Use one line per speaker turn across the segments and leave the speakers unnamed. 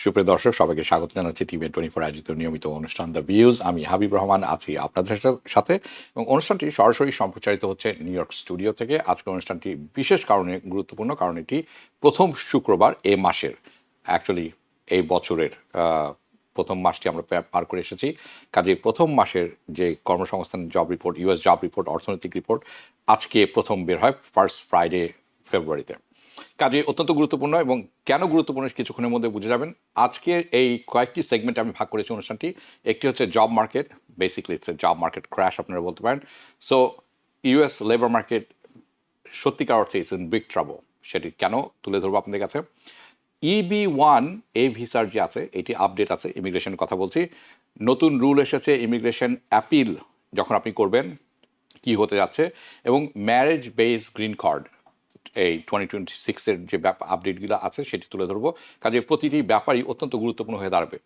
সুপ্রিয় দর্শক, সবাইকে স্বাগত জানাচ্ছি টিভি24 আয়োজিত নিয়মিত অনুষ্ঠান দ্য ভিউজ। আমি হাবিব রহমান আছি আপনাদের সাথে, এবং অনুষ্ঠানটি সরাসরি সম্প্রচারিত হচ্ছে নিউ ইয়র্ক স্টুডিও থেকে। আজকের অনুষ্ঠানটি বিশেষ কারণে গুরুত্বপূর্ণ, কারণ এটি প্রথম শুক্রবার এ মাসের, অ্যাকচুয়ালি এই বছরের প্রথম মাসটি আমরা পার করে এসেছি। কাজে প্রথম মাসের যে কর্মসংস্থান job report, US job report, অর্থনৈতিক রিপোর্ট আজকে প্রথম বের হয়, ফার্স্ট ফ্রাইডে ফেব্রুয়ারিতে। কাজে অত্যন্ত গুরুত্বপূর্ণ, এবং কেন গুরুত্বপূর্ণ কিছুক্ষণের মধ্যে বুঝে যাবেন। আজকের এই কয়েকটি সেগমেন্টে আমি ভাগ করেছি অনুষ্ঠানটি। একটি হচ্ছে job market, basically it's a job market crash আপনারা বলতে পারেন। সো ইউএস লেবার মার্কেট সত্যিকার অর্থে ইটস ইন বিগ ট্রাবল, সেটি কেন তুলে ধরবো আপনাদের কাছে। EB-1 এই ভিসার যে আছে, এটি আপডেট আছে, ইমিগ্রেশনের কথা বলছি। নতুন রুল এসেছে, ইমিগ্রেশন অ্যাপিল যখন আপনি করবেন কি হতে যাচ্ছে, এবং ম্যারেজ বেস গ্রিন কার্ড এই 2026-এর যে আপডেটগুলো আছে সেটি তুলে ধরবো। কাজে প্রতিটি ব্যাপারই অত্যন্ত গুরুত্বপূর্ণ হয়ে দাঁড়াবে।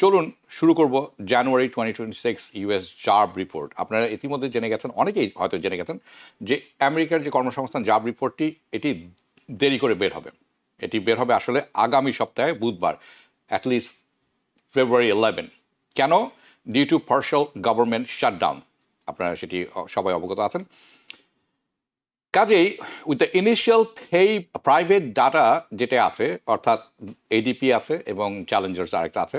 চলুন শুরু করব জানুয়ারি 2026 ইউএস জব রিপোর্ট। আপনারা ইতিমধ্যে জেনে গেছেন, অনেকেই হয়তো জেনে গেছেন, যে আমেরিকার যে কর্মসংস্থান জব রিপোর্টটি এটি দেরি করে বের হবে। এটি বের হবে আসলে আগামী সপ্তাহে বুধবার, অ্যাটলিস্ট ফেব্রুয়ারি 11। কেন? Due to partial government shutdown, আপনারা সেটি সবাই অবগত আছেন। কাজেই with the initial private data যেটা আছে, অর্থাৎ এডিপি আছে এবং চ্যালেঞ্জার্স আরেকটা আছে,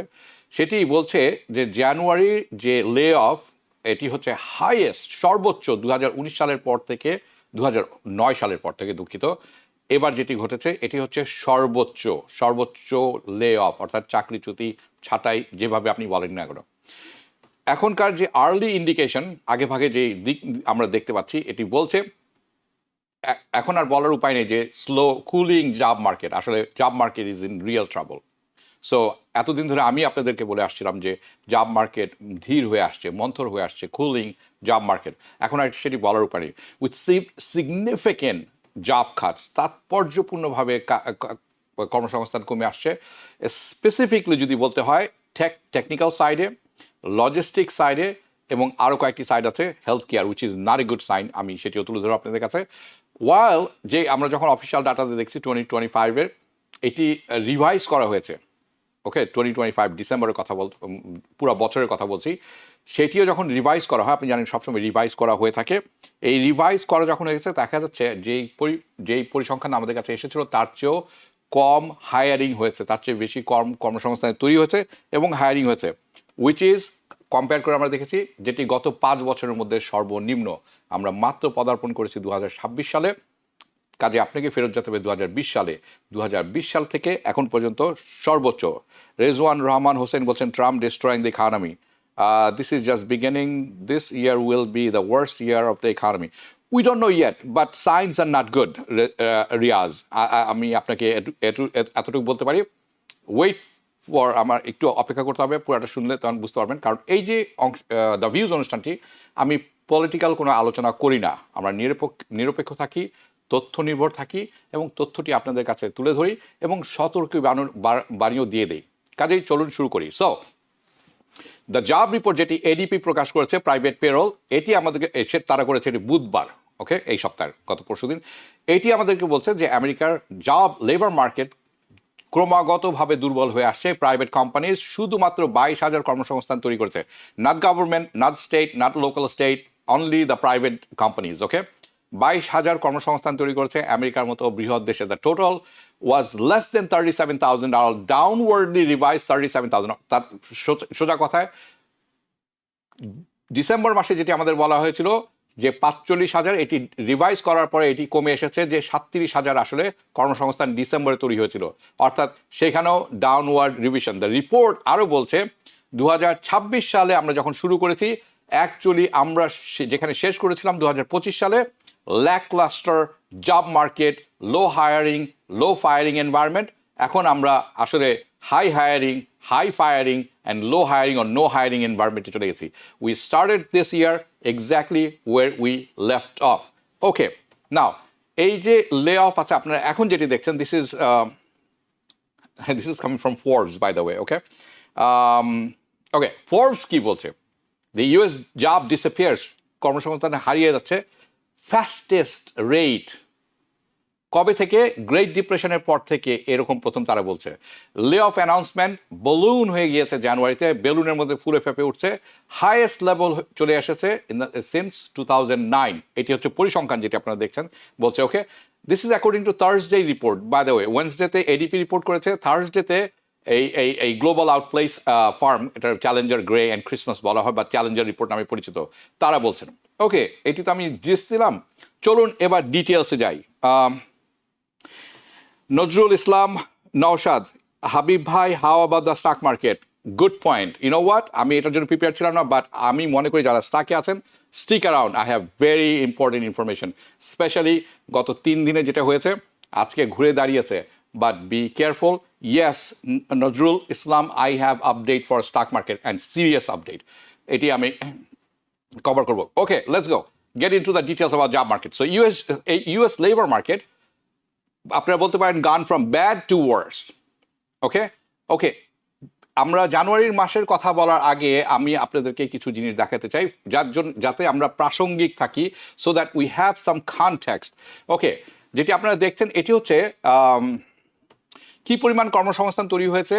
সেটি বলছে যে জানুয়ারির যে লে অফ, এটি হচ্ছে হাইয়েস্ট, সর্বোচ্চ 2019 সালের পর থেকে, 2009 সালের পর থেকে, দুঃখিত, এবার যেটি ঘটেছে এটি হচ্ছে সর্বোচ্চ লে অফ, অর্থাৎ চাকরিচ্যুতি, ছাঁটাই, যেভাবে আপনি বলেন না কেন। এখনকার যে আর্লি ইন্ডিকেশন, আগে ভাগে যে দিক আমরা দেখতে পাচ্ছি, এটি বলছে এখন আর বলার উপায় নেই যে স্লো কুলিং জব মার্কেট, আসলে job market is in real trouble. So এতদিন ধরে আমি আপনাদেরকে বলে আসছিলাম যে জব মার্কেট ধীর হয়ে আসছে, মন্থর হয়ে আসছে, কুলিং জব মার্কেট, এখন আর সেটি বলার উপায় নেই। উইথ সিগনিফিকেন্ট জব কাটস, তাৎপর্যপূর্ণভাবে কর্মসংস্থান কমে আসছে। স্পেসিফিকলি যদি বলতে হয়, টেকনিক্যাল সাইডে, লজিস্টিক সাইডে, এবং আরও কয়েকটি সাইড আছে, health care, which is not a good sign. আমি সেটিও তুলে ধরবো আপনাদের কাছে। ওয়াইল যে আমরা যখন অফিসিয়াল ডাটাতে দেখছি 2025-এর, এটি রিভাইজ করা হয়েছে, ওকে, 2025 ডিসেম্বরের কথা পুরো বছরের কথা বলছি, সেটিও যখন রিভাইজ করা হয়, আপনি জানেন সবসময় রিভাইজ করা হয়ে থাকে, এই রিভাইজ করা যখন হয়েছে দেখা যাচ্ছে যেই পরিসংখ্যান আমাদের কাছে এসেছিল তার চেয়েও কম হায়ারিং হয়েছে, তার চেয়ে বেশি কম কর্মসংস্থান তৈরি হয়েছে এবং হায়ারিং হয়েছে, উইচ ইজ কম্পেয়ার করে আমরা দেখেছি যেটি গত 5 বছরের মধ্যে সর্বনিম্ন। আমরা মাত্র পদার্পণ করেছি 2026 সালে, কাজে আপনাকে ফেরত যেতে হবে 2020 সালে। 2020 সাল থেকে এখন পর্যন্ত সর্বোচ্চ। রেজওয়ান রহমান হোসেন বলছেন, Trump destroying the economy, this is just beginning, this year will be the worst year of the economy. We don't know yet, but signs are not good. Riaz, আমি আপনাকে এতটুকু বলতে পারি, ওয়েট ফর, আমার একটু অপেক্ষা করতে হবে, পুরোটা শুনলে তখন বুঝতে পারবেন। কারণ এই যে দ্য ভিউজ অনুষ্ঠানটি, আমি পলিটিক্যাল কোনো আলোচনা করি না, আমরা নিরপেক্ষ থাকি, তথ্য নির্ভর থাকি, এবং তথ্যটি আপনাদের কাছে তুলে ধরি এবং সতর্ক বাণীও দিয়ে দেই। কাজেই চলুন শুরু করি। সো দ্য জব রিপোর্ট যেটি এডিপি প্রকাশ করেছে, প্রাইভেট পেরোল, এটি আমাদেরকে তারা করেছে এটি বুধবার, ওকে, এই সপ্তাহের গত পরশুদিন। এটি আমাদেরকে বলছে যে আমেরিকার জব লেবার মার্কেট ক্রমাগতভাবে দুর্বল হয়ে আসছে। প্রাইভেট কোম্পানি শুধুমাত্র 22,000 কর্মসংস্থান তৈরি করেছে, not government, not state, not local state, only the private companies, okay. 22,000 কর্মসংস্থান তৈরি করেছে আমেরিকার মতো বৃহৎ দেশে। The total was less than 37,000, downwardly revise 37,000। তার সোজা কথায় ডিসেম্বর মাসে যেটি আমাদের বলা হয়েছিল যে 45,000, এটি রিভাইজ করার পরে এটি কমে এসেছে যে 37,000 আসলে কর্মসংস্থান ডিসেম্বরে তৈরি হয়েছিল, অর্থাৎ সেখানেও ডাউনওয়ার্ড রিভিশন। দ্য রিপোর্ট আরও বলছে 2026 সালে আমরা যখন শুরু করেছি, অ্যাকচুয়ালি আমরা যেখানে শেষ করেছিলাম 2025 সালে, lacklustre job market, low hiring, low firing environment. এখন আমরা আসলে high hiring, high firing, and low hiring or no hiring environment চলে গেছি। We started this year exactly where we left off. Okay, now এই যে লে অফ আছে আপনারা এখন যেটি দেখছেন, this is coming from Forbes, by the way, okay? Okay, Forbes কি বলছে? The US job disappears, কর্মসংস্থান হারিয়ে যাচ্ছে, fastest rate কবে থেকে? গ্রেট ডিপ্রেশনের পর থেকে এরকম প্রথম তারা বলছে। লে অফ অ্যানাউন্সমেন্ট বলুন হয়ে গিয়েছে জানুয়ারিতে, বেলুনের মধ্যে ফুলে ফেপে উঠছে, হাইয়েস্ট লেভেল চলে এসেছে ইন দ্য সিন্স 2009। এটি হচ্ছে পরিসংখ্যান যেটি আপনারা দেখছেন, বলছে okay this is according to Thursday report. By the way ওয়েডনেসডেতে এডিপি রিপোর্ট করেছে, থার্সডেতে এই গ্লোবাল আউটপ্লেস ফার্ম, এটা চ্যালেঞ্জার গ্রে অ্যান্ড ক্রিসমাস বলা হয় বা চ্যালেঞ্জার রিপোর্ট নামে পরিচিত, তারা বলছেন। ওকে, এটি তো আমি জিস্ট দিলাম, চলুন এবার ডিটেলসে যাই। নজরুল ইসলাম নওশাদ, হাবিব ভাই, how about the stock market? Good point. You know what, আমি এটার জন্য প্রিপেয়ার ছিলাম না, বাট আমি মনে করি যারা স্টকে আছেন stick around, I have very important information. Specially গত 3 দিনে যেটা হয়েছে, আজকে ঘুরে দাঁড়িয়েছে, but be careful. Yes Nazrul Islam, I have update for stock market and serious update, এটি আমি কভার করবো। Okay, let's go get in to the details about job market. So US labour market আপনারা বলতে পারেন gone from bad to worse. Okay okay, আমরা জানুয়ারির মাসের কথা বলার আগে আমি আপনাদেরকে কিছু জিনিস দেখাতে চাই, যাতে আমরা প্রাসঙ্গিক থাকি, so that we have some context. Okay, যেটি আপনারা দেখছেন এটি হচ্ছে কি পরিমাণ কর্মসংস্থান তৈরি হয়েছে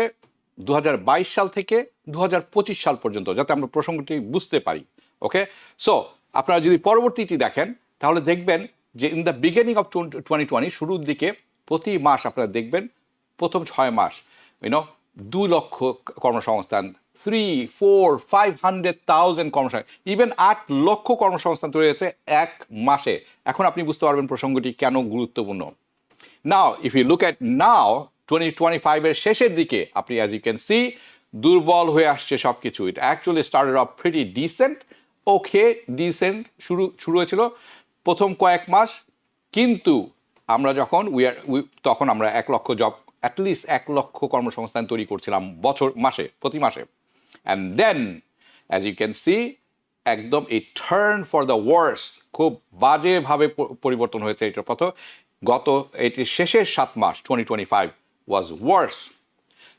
2022 সাল থেকে 2025 সাল পর্যন্ত, যাতে আমরা প্রসঙ্গটি বুঝতে পারি। ওকে, সো আপনারা যদি পরবর্তীটি দেখেন তাহলে দেখবেন যে ইন দ্য বিগিনিং অফ 2020, শুরুর দিকে প্রতি মাস আপনারা দেখবেন প্রথম 6 মাস 2 লক্ষ কর্মসংস্থান, 3, 4, 500,000 কর্মসংস্থান, ইভেন 8 লক্ষ কর্মসংস্থান তৈরি হয়েছে এক মাসে। এখন আপনি বুঝতে পারবেন প্রসঙ্গটি কেন গুরুত্বপূর্ণ। Now if you look at now 2025 এর শেষের দিকে আপনি অ্যাজ ইউ ক্যান সি দুর্বল হয়ে আসছে সব কিছু। It actually started off pretty decent, okay decent শুরু হয়েছিল প্রথম কয়েক মাস, কিন্তু আমরা যখন তখন আমরা 1 লক্ষ জব, অ্যাটলিস্ট 1 লক্ষ কর্মসংস্থান তৈরি করছিলাম প্রতি মাসে। And then as you can see একদম এই টার্ন ফর দ্য ওয়ার্স, খুব বাজেভাবে পরিবর্তন হয়েছে এটার পথ। এটির শেষের 7 মাস 2025 was worse.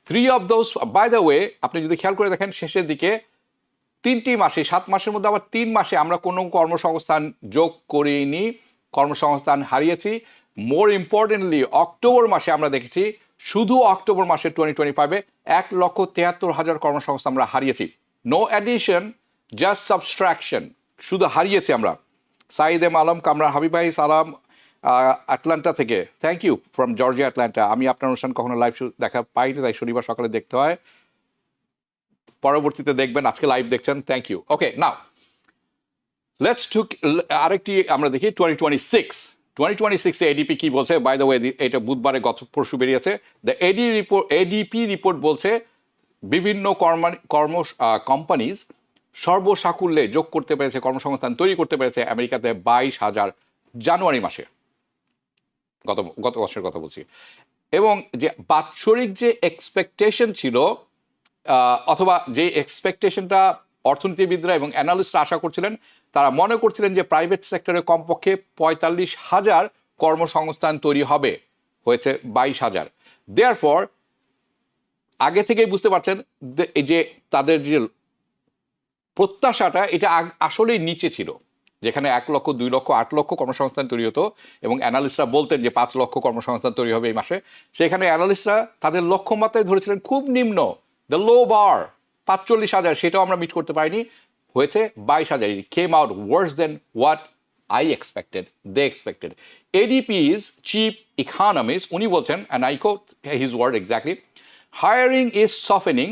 3 of those, by the way আপনি যদি খেয়াল করে দেখেন শেষের দিকে 3টি মাসে, 7 মাসের মধ্যে আবার 3 মাসে আমরা কোনো কর্মসংস্থান যোগ করিনি, কর্মসংস্থান হারিয়েছি। মোর ইম্পর্টেন্টলি অক্টোবর মাসে আমরা দেখেছি, শুধু অক্টোবর মাসে 2025-এ 1,73,000 কর্মসংস্থান আমরা হারিয়েছি। নো অ্যাডিশন, জাস্ট সাবস্ট্রাকশন, শুধু হারিয়েছি আমরা। সাইদ এম আলম কামরা, হাবিব ভাই সালাম আটলান্টা থেকে, thank you from Georgia Atlanta. আমি আপনার অনুষ্ঠান কখনো লাইভ দেখা পাইনি, তাই শনিবার সকালে দেখতে হয়, পরবর্তীতে দেখবেন, আজকে লাইভ দেখছেন, thank you. Okay, now let's took আরেকটি আমরা দেখি 2026 এডিপি কি বলছে। বাই দ্য ওয়ে এটা বুধবারে গত পরশু বেরিয়েছে। দ্য এডিপি রিপোর্ট বলছে বিভিন্ন কোম্পানিজ সর্বসাকুল্যে যোগ করতে পেরেছে, কর্মসংস্থান তৈরি করতে পেরেছে আমেরিকাতে 22,000 জানুয়ারি মাসে, গত বছরের কথা বলছি। এবং যে বাৎসরিক যে এক্সপেকটেশন ছিল, অথবা যে এক্সপেকটেশনটা অর্থনীতিবিদরা এবং অ্যানালিস্টরা আশা করছিলেন, তারা মনে করছিলেন যে প্রাইভেট সেক্টরে কমপক্ষে 45,000 কর্মসংস্থান তৈরি হবে, হয়েছে 22,000। দেয়ারফর আগে থেকেই বুঝতে পারছেন যে তাদের যে প্রত্যাশাটা এটা আসলেই নিচে ছিল, যেখানে 1 লক্ষ, 2 লক্ষ, 8 লক্ষ কর্মসংস্থান তৈরি হতো এবং অ্যানালিস্টরা বলতেন যে 5 লক্ষ কর্মসংস্থান তৈরি হবে এই মাসে। সেখানে অ্যানালিস্টরা তাদের লক্ষ্যমাত্রায় ধরেছিলেন খুব নিম্ন, দ্য লো বার 45,000, সেটাও আমরা মিট করতে পারিনি, হয়েছে 22,000। It came out worse than what I expected, they expected. ADP's chief economist উনি বলছেন, and I quote his word exactly, hiring is softening,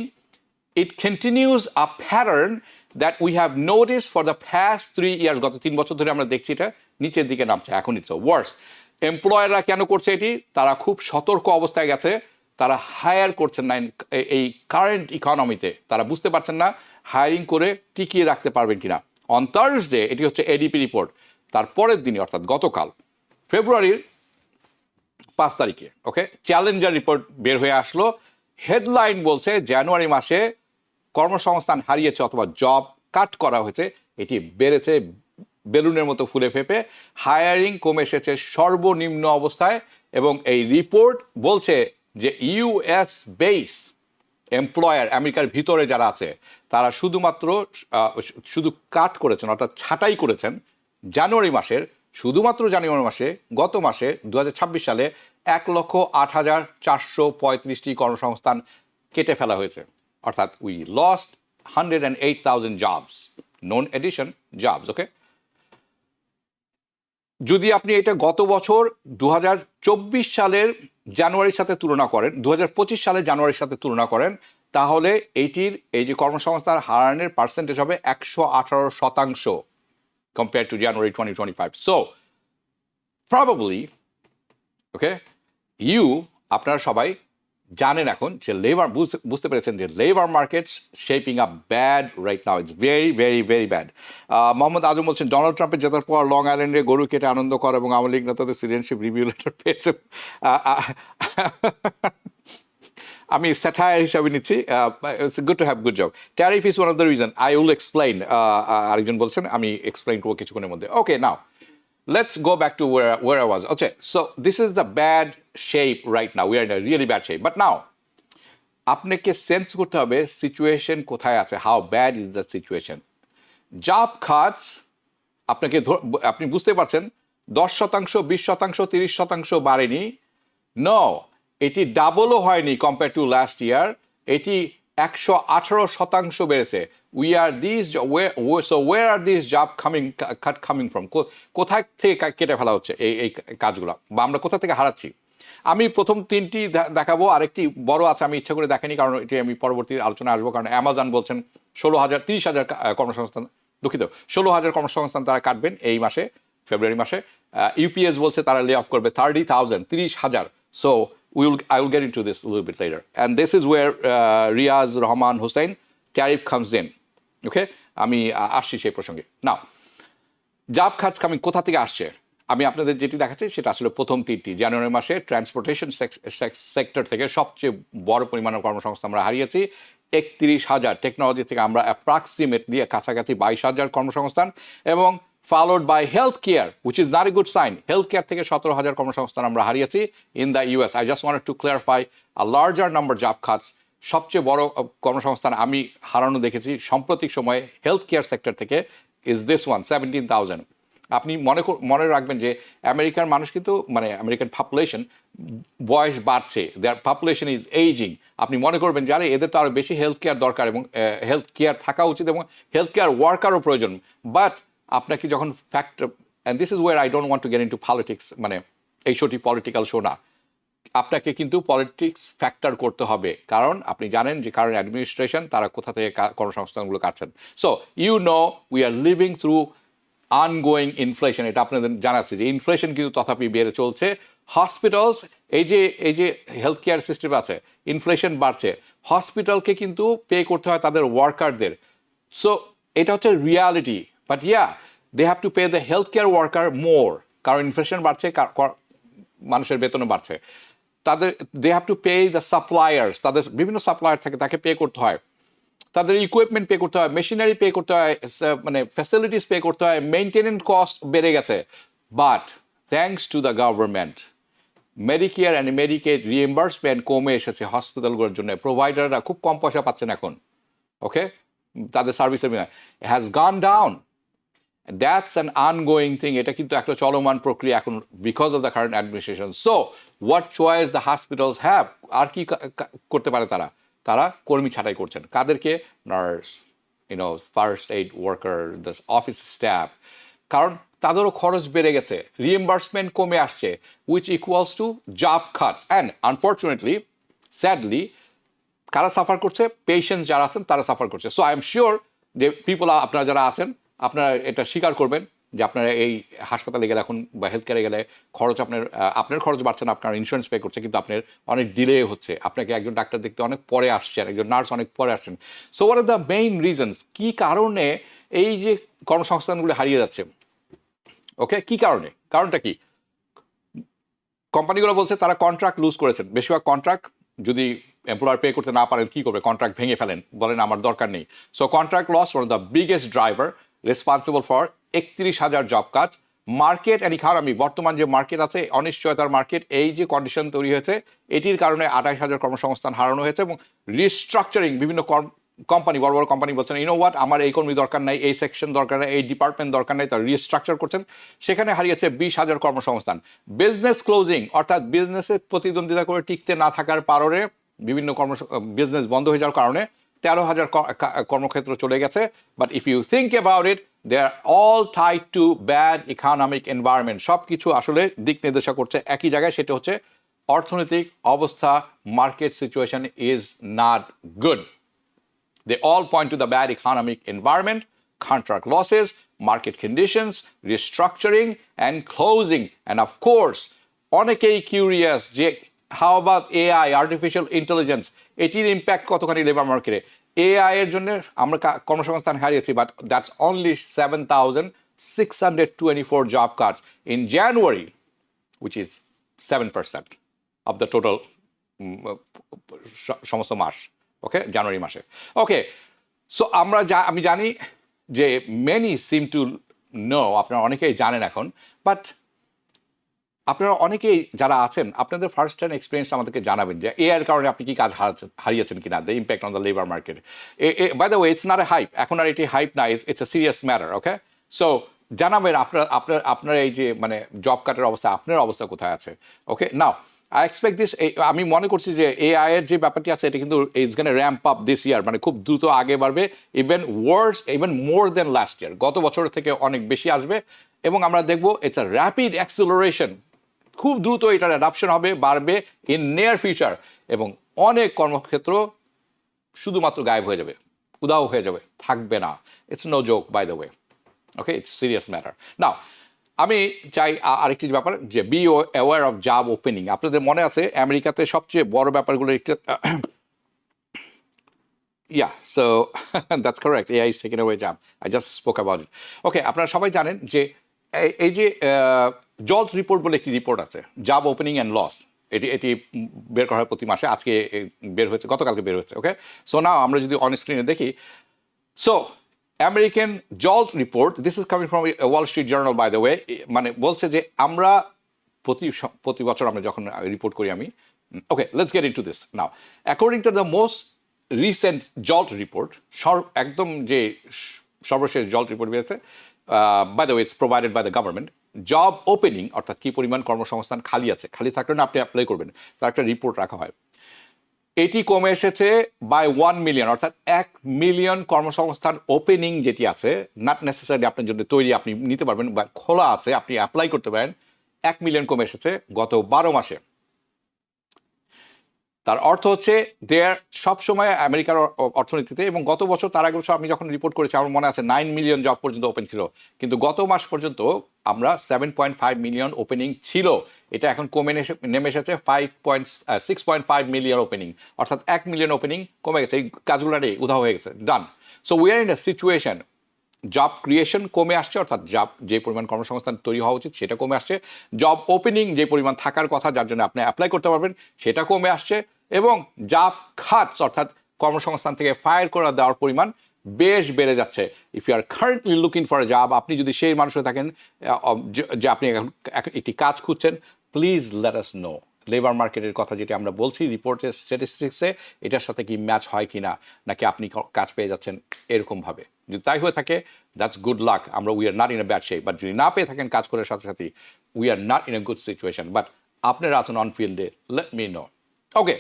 it continues a pattern that we have noticed for the past 3 years, গত 3 বছর ধরে আমরা দেখছি এটা নিচের দিকে নামছে, এখন ইটস ওয়ার্স। এমপ্লয়াররা কেন করছে এটি? তারা খুব সতর্ক অবস্থায় গেছে, তারা হায়ার করছেন না এই কারেন্ট ইকোনমিতে, তারা বুঝতে পারছেন না হায়ারিং করে টিকিয়ে রাখতে পারবেন কিনা। অন থার্সডে, এটি হচ্ছে এডিপি রিপোর্ট, তার পরের দিনই অর্থাৎ গতকাল ফেব্রুয়ারির 5 তারিখে, ওকে, চ্যালেঞ্জার রিপোর্ট বের হয়ে আসলো। হেডলাইন বলছে জানুয়ারি মাসে কর্মসংস্থান হারিয়েছে অথবা জব কাট করা হয়েছে, এটি বেড়েছে বেলুনের মতো ফুলে ফেপে, হায়ারিং কমে এসেছে সর্বনিম্ন অবস্থায়। এবং এই রিপোর্ট বলছে যে ইউএস বেস এমপ্লয়ার, আমেরিকার ভিতরে যারা আছে, তারা শুধু কাট করেছেন, অর্থাৎ ছাঁটাই করেছেন জানুয়ারি মাসের শুধুমাত্র জানুয়ারি মাসে গত মাসে 2026 সালে 1,08,435টি কর্মসংস্থান কেটে ফেলা হয়েছে, অর্থাৎ we lost 108,000 jobs, non addition jobs. Okay, যদি আপনি এটা গত বছর 2024 সালের জানুয়ারির সাথে তুলনা করেন, 2025 সালের জানুয়ারির সাথে তুলনা করেন, তাহলে এইটির এই যে কর্মসংস্থান হারানোর পার্সেন্টেজ হবে 118% compared to January 2025. So, probably, okay, আপনারা সবাই জানেন এখন যে লেবার, বুঝতে পেরেছেন যে labour market shaping up bad right now, it's very very very bad. Mohammad Azam বলছেন ডোনাল্ড ট্রাম্পের জেতার পর লং আইল্যান্ডে গরু কেটে আনন্দ করে এবং আওয়ামী লীগ নেতাদের সিটিজেনশিপ রিভিউ লেটার পেয়েছেন। আমি স্যাটায়ার হিসাবে নিচ্ছি, it's good to have good job. Tariff is one of the reason, I will explain. আরেকজন বলছেন আমি এক্সপ্লেইন করবো কিছুক্ষণের মধ্যে। ওকে, নাও let's go back to where I was. Okay, so this is the bad shape right now. We are in a really bad shape. But now, আপনাকে sense করতে হবে situation কোথায় আছে, how bad is the situation. Job Katz আপনি বুঝতে পারছেন 10%, 20%, 30% বাড়েনি। No, এটি ডাবলও হয়নি কম্পেয়ার টু লাস্ট ইয়ার, এটি 118% বেড়েছে। where are these job coming from? কোথায় থেকে কেটে ফেলা হচ্ছে এই কাজগুলো, বা আমরা কোথা থেকে হারাচ্ছি? আমি প্রথম তিনটি দেখাবো, আরেকটি বড় আছে, আমি ইচ্ছা করে দেখাইনি কারণ এটি আমি পরবর্তী আলোচনায় আসবো। কারণ অ্যামাজন বলছেন 30,000 কর্মসংস্থান, দুঃখিত 16,000 কর্মসংস্থান তারা কাটবেন এই মাসে, ফেব্রুয়ারি মাসে। ইউপিএস বলছে তারা লে অফ করবে 30,000। So I will get into this a little bit later. And this is where Riaz Rahman Hussain tariff comes in. Okay? আমি আসছি সেই প্রসঙ্গে। নাও, জব কাটস কামিং কোথা থেকে আসছে? আমি আপনাদের যেটি দেখাচ্ছি সেটা আসলে প্রথম তিনটি। জানুয়ারি মাসে ট্রান্সপোর্টেশন সেক্টর থেকে সবচেয়ে বড় পরিমাণের কর্মসংস্থান আমরা হারিয়েছি, 31,000। টেকনোলজি থেকে আমরা অ্যাপ্রক্সিমেটলি কাছাকাছি 22,000 কর্মসংস্থান, এবং followed by healthcare, which is not a good sign. Healthcare থেকে 17,000 কর্মসংস্থান আমরা হারিয়েছি in the US. I just wanted to clarify a larger number job cuts. সবচেয়ে বড় কর্মসংস্থান আমি হারানো দেখেছি সাম্প্রতিক সময়ে হেলথকেয়ার সেক্টর থেকে is this one, 17,000. আপনি মনে রাখবেন যে আমেরিকার মানুষ কিন্তু, মানে আমেরিকান পপুলেশন বয়স বাড়ছে, দেয়ার পপুলেশন ইজ এইজিং। আপনি মনে করবেন যে আরে এদের তো আরও বেশি হেলথ কেয়ার দরকার এবং হেলথ কেয়ার থাকা উচিত এবং হেলথ কেয়ার ওয়ার্কারও প্রয়োজন। বাট আপনাকে যখন factor, and this is where I don't want to get into politics, মানে এই শোটি পলিটিক্যাল শো না, আপনাকে কিন্তু পলিটিক্স ফ্যাক্টর করতে হবে, কারণ আপনি জানেন যে কারণ অ্যাডমিনিস্ট্রেশন তারা কোথা থেকে কর্মসংস্থানগুলো কাটছেন। So we R living through ongoing inflation, এটা আপনাদের জানাচ্ছে যে ইনফ্লেশন কিন্তু তথাপি বেড়ে চলছে। হসপিটালস, এই যে হেলথ কেয়ার সিস্টেম আছে, ইনফ্লেশন বাড়ছে, হসপিটালকে কিন্তু পে করতে হয় তাদের ওয়ার্কারদের। সো এটা হচ্ছে reality. But they have to pay the health care worker more, কারণ ইনফ্লেশন বাড়ছে, মানুষের বেতনও বাড়ছে। They have to pay the suppliers, তাদের বিভিন্ন সাপ্লায়ার থাকে, তাকে পে করতে হয়, তাদের ইকুইপমেন্ট পে করতে হয়, মেশিনারি পে করতে হয়, মানে ফ্যাসিলিটিস পে করতে হয়, মেইনটেনেন্স কস্ট বেড়ে গেছে। But thanks to the government, Medicare and Medicaid reimbursement কমে এসেছে হসপিটালগুলোর জন্য, প্রোভাইডাররা খুব কম পয়সা পাচ্ছেন এখন। ওকে, তাদের সার্ভিসের has gone down. That's an ongoing thing, এটা কিন্তু একটা চলমান প্রক্রিয়া এখন because of the current administration. So what choice the hospitals have, আর কি করতে পারে তারা কর্মী ছাঁটাই করছেন। কাদেরকে? Nurse, first aid worker, the office staff, কারণ তাদেরও খরচ বেড়ে গেছে, রিএম্বার্সমেন্ট কমে আসছে, which equals to job cuts. And unfortunately, sadly, কারা সাফার করছে? পেশেন্টস যারা আছেন তারা সাফার করছে। সো আই এম শিওর যে পিপল, আপনারা যারা আছেন আপনারা এটা স্বীকার করবেন যে আপনারা এই হাসপাতালে গেলে এখন বা হেলথ কেয়ারে গেলে খরচ আপনার খরচ বাড়ছে না, আপনার ইন্স্যুরেন্স পে করছে, কিন্তু আপনার অনেক ডিলে হচ্ছে, আপনাকে একজন ডাক্তার দেখতে অনেক পরে আসছেন, একজন নার্স অনেক পরে আসছেন। So what are the main reasons, কী কারণে এই যে কর্মসংস্থানগুলো হারিয়ে যাচ্ছে? ওকে, কী কারণে? কারণটা কি? কোম্পানিগুলো বলছে তারা কন্ট্রাক্ট লুজ করেছেন। বেশিরভাগ কন্ট্রাক্ট যদি এমপ্লয়ার পে করতে না পারেন কী করবে? কন্ট্রাক্ট ভেঙে ফেলেন, বলেন আমার দরকার নেই। So contract loss one the biggest driver responsible for 31,000 job cut. Market and economy, বর্তমান যে মার্কেট আছে, অনিশ্চয়তার মার্কেট, এই যে কন্ডিশন তৈরি হয়েছে, এটির কারণে 28,000 কর্মসংস্থান হারানো হয়েছে এবং রিস্ট্রাকচারিং, বিভিন্ন কোম্পানি, বড় বড় কোম্পানি বলছেন ইউ নো হোয়াট, আমার এই কর্মী দরকার নাই, এই সেকশন দরকার নাই, এই ডিপার্টমেন্ট দরকার নাই, তারা রিস্ট্রাকচার করছেন, সেখানে হারিয়েছে 20,000 কর্মসংস্থান। বিজনেস ক্লোজিং অর্থাৎ বিজনেসে প্রতিদ্বন্দ্বিতা করে টিকতে না থাকার কারণে বিভিন্ন বিজনেস বন্ধ হয়ে যাওয়ার কারণে 13,000 কর্মক্ষেত্র চলে গেছে। But if you think about it, they are all tied to bad economic environment. সব কিছু আসলে দিক নির্দেশা করছে একই জায়গায়, সেটা হচ্ছে অর্থনৈতিক অবস্থা, market situation is not good. They all point to the bad economic environment, contract losses, market conditions, restructuring, and closing. And of course, অনেকেই কিউরিয়াস যে how about AI, artificial intelligence, এটির ইম্প্যাক্ট কতখানি লেবার মার্কেটে। AI এর জন্য আমরা কর্মসংস্থান হারিয়েছি, but that's only 7,624 job cards in January, which is 7% of the total সমস্ত মাস। ওকে, জানুয়ারি মাসে। ওকে, সো আমি জানি যে মেনি সিম টু নো, আপনারা অনেকেই জানেন এখন, বাট আপনারা অনেকেই যারা আছেন আপনাদের ফার্স্ট হ্যান্ড এক্সপিরিয়েন্স আমাদেরকে জানাবেন যে এর কারণে আপনি কি কাজ হারিয়েছেন কিনা, the impact on the labour market. By the way, it's not a hype, এখন আর এটি হাইপ না, it's a serious matter. Okay, so জানাবেন আপনার এই যে মানে জব কাটের অবস্থা, আপনার অবস্থা কোথায় আছে। ওকে, নাও আই এক্সপেক্ট দিস, আমি মনে করছি যে এআই এর যে ব্যাপারটি আছে এটা কিন্তু it's gonna ramp up this ইয়ার, মানে খুব দ্রুত আগে বাড়বে, ইভেন মোর দেন লাস্ট ইয়ার, গত বছরের থেকে অনেক বেশি আসবে। এবং আমরা দেখবো ইটস আ র্যাপিড অ্যাক্সিলারেশন, খুব দ্রুত এটার অ্যাডাপশন হবে, বাড়বে ইন নিয়ার ফিউচার, এবং অনেক কর্মক্ষেত্র শুধুমাত্র গায়েব হয়ে যাবে, উদাও হয়ে যাবে, থাকবে না। It's no joke by the way. Okay, it's serious matter. Now আমি চাই আরেকটি ব্যাপার, যে be aware of job opening. আপনাদের মনে আছে আমেরিকাতে সবচেয়ে বড় ব্যাপারগুলো একটু Yeah, so that's correct. AI is taking away job. I just spoke about it. Okay, আপনারা সবাই জানেন যে এই যে জলস রিপোর্ট বলে একটি রিপোর্ট আছে, জব ওপেনিং অ্যান্ড লস। এটি বের করা হয় প্রতি মাসে, আজকে বের হয়েছে, গতকালকে বের হয়েছে। ওকে, সো নাও আমরা যদি অন স্ক্রিনে দেখি, so American JOLTS report, this is coming from Wall Street Journal by the way, মানে বলছে যে আমরা প্রতি বছর আমরা যখন রিপোর্ট করি আমি, okay let's get into this now. According to the most recent JOLTS report, একদম যে সর্বশেষ জল্ট রিপোর্ট বেরিয়েছে, by the way it's provided by the government, job opening অর্থাৎ কি পরিমাণ কর্মসংস্থান খালি আছে, খালি থাকলে না আপনি অ্যাপ্লাই করবেন, তার একটা রিপোর্ট রাখা হয়। এটি কমে এসেছে বাই 1 মিলিয়ন, অর্থাৎ 1 মিলিয়ন কর্মসংস্থান ওপেনিং যেটি আছে, নট নেসেসারি আপনার জন্য তৈরি, আপনি নিতে পারবেন বা খোলা আছে, আপনি অ্যাপ্লাই করতে পারেন, 1 মিলিয়ন কমে এসেছে গত 12 মাসে। তার অর্থ হচ্ছে দেয়ার সবসময় আমেরিকার অর্থনীতিতে, এবং গত বছর তার আগে বছর আমি যখন রিপোর্ট করেছি আমার মনে আছে 9 মিলিয়ন জব পর্যন্ত ওপেন ছিল, কিন্তু গত মাস পর্যন্ত আমরা 7.5 মিলিয়ন ওপেনিং ছিল, এটা এখন কমে নেমে এসেছে 6.5 মিলিয়ন ওপেনিং, অর্থাৎ 1 মিলিয়ন ওপেনিং কমে গেছে, এই কাজগুলো উধাও হয়ে গেছে, done. So we are in a situation, job creation কমে আসছে, অর্থাৎ জব যে পরিমাণ কর্মসংস্থান তৈরি হওয়া উচিত সেটা কমে আসছে, জব ওপেনিং যে পরিমাণ থাকার কথা যার জন্য আপনি অ্যাপ্লাই করতে পারবেন সেটা কমে আসছে, এবং জব খাটস অর্থাৎ কর্মসংস্থান থেকে ফায়ার করে দেওয়ার পরিমাণ বেশ বেড়ে যাচ্ছে। If you are currently looking for a job, আপনি যদি সেই মানুষ হয়ে থাকেন যে আপনি এখন একটি কাজ খুঁজছেন, please let us no labour মার্কেটের কথা যেটা আমরা বলছি রিপোর্টের স্ট্যাটিস্টিক্সে, এটার সাথে কি ম্যাচ হয় কি না, নাকি আপনি কাজ পেয়ে যাচ্ছেন এরকমভাবে। যদি তাই হয়ে থাকে দ্যাটস গুড লাক, আমরা we are not in a bad shape. But যদি না পেয়ে থাকেন কাজ করার সাথে সাথে, we are not in a good situation, but আপনারা আছেন অন ফিল্ডে, লেট মি নো। ওকে,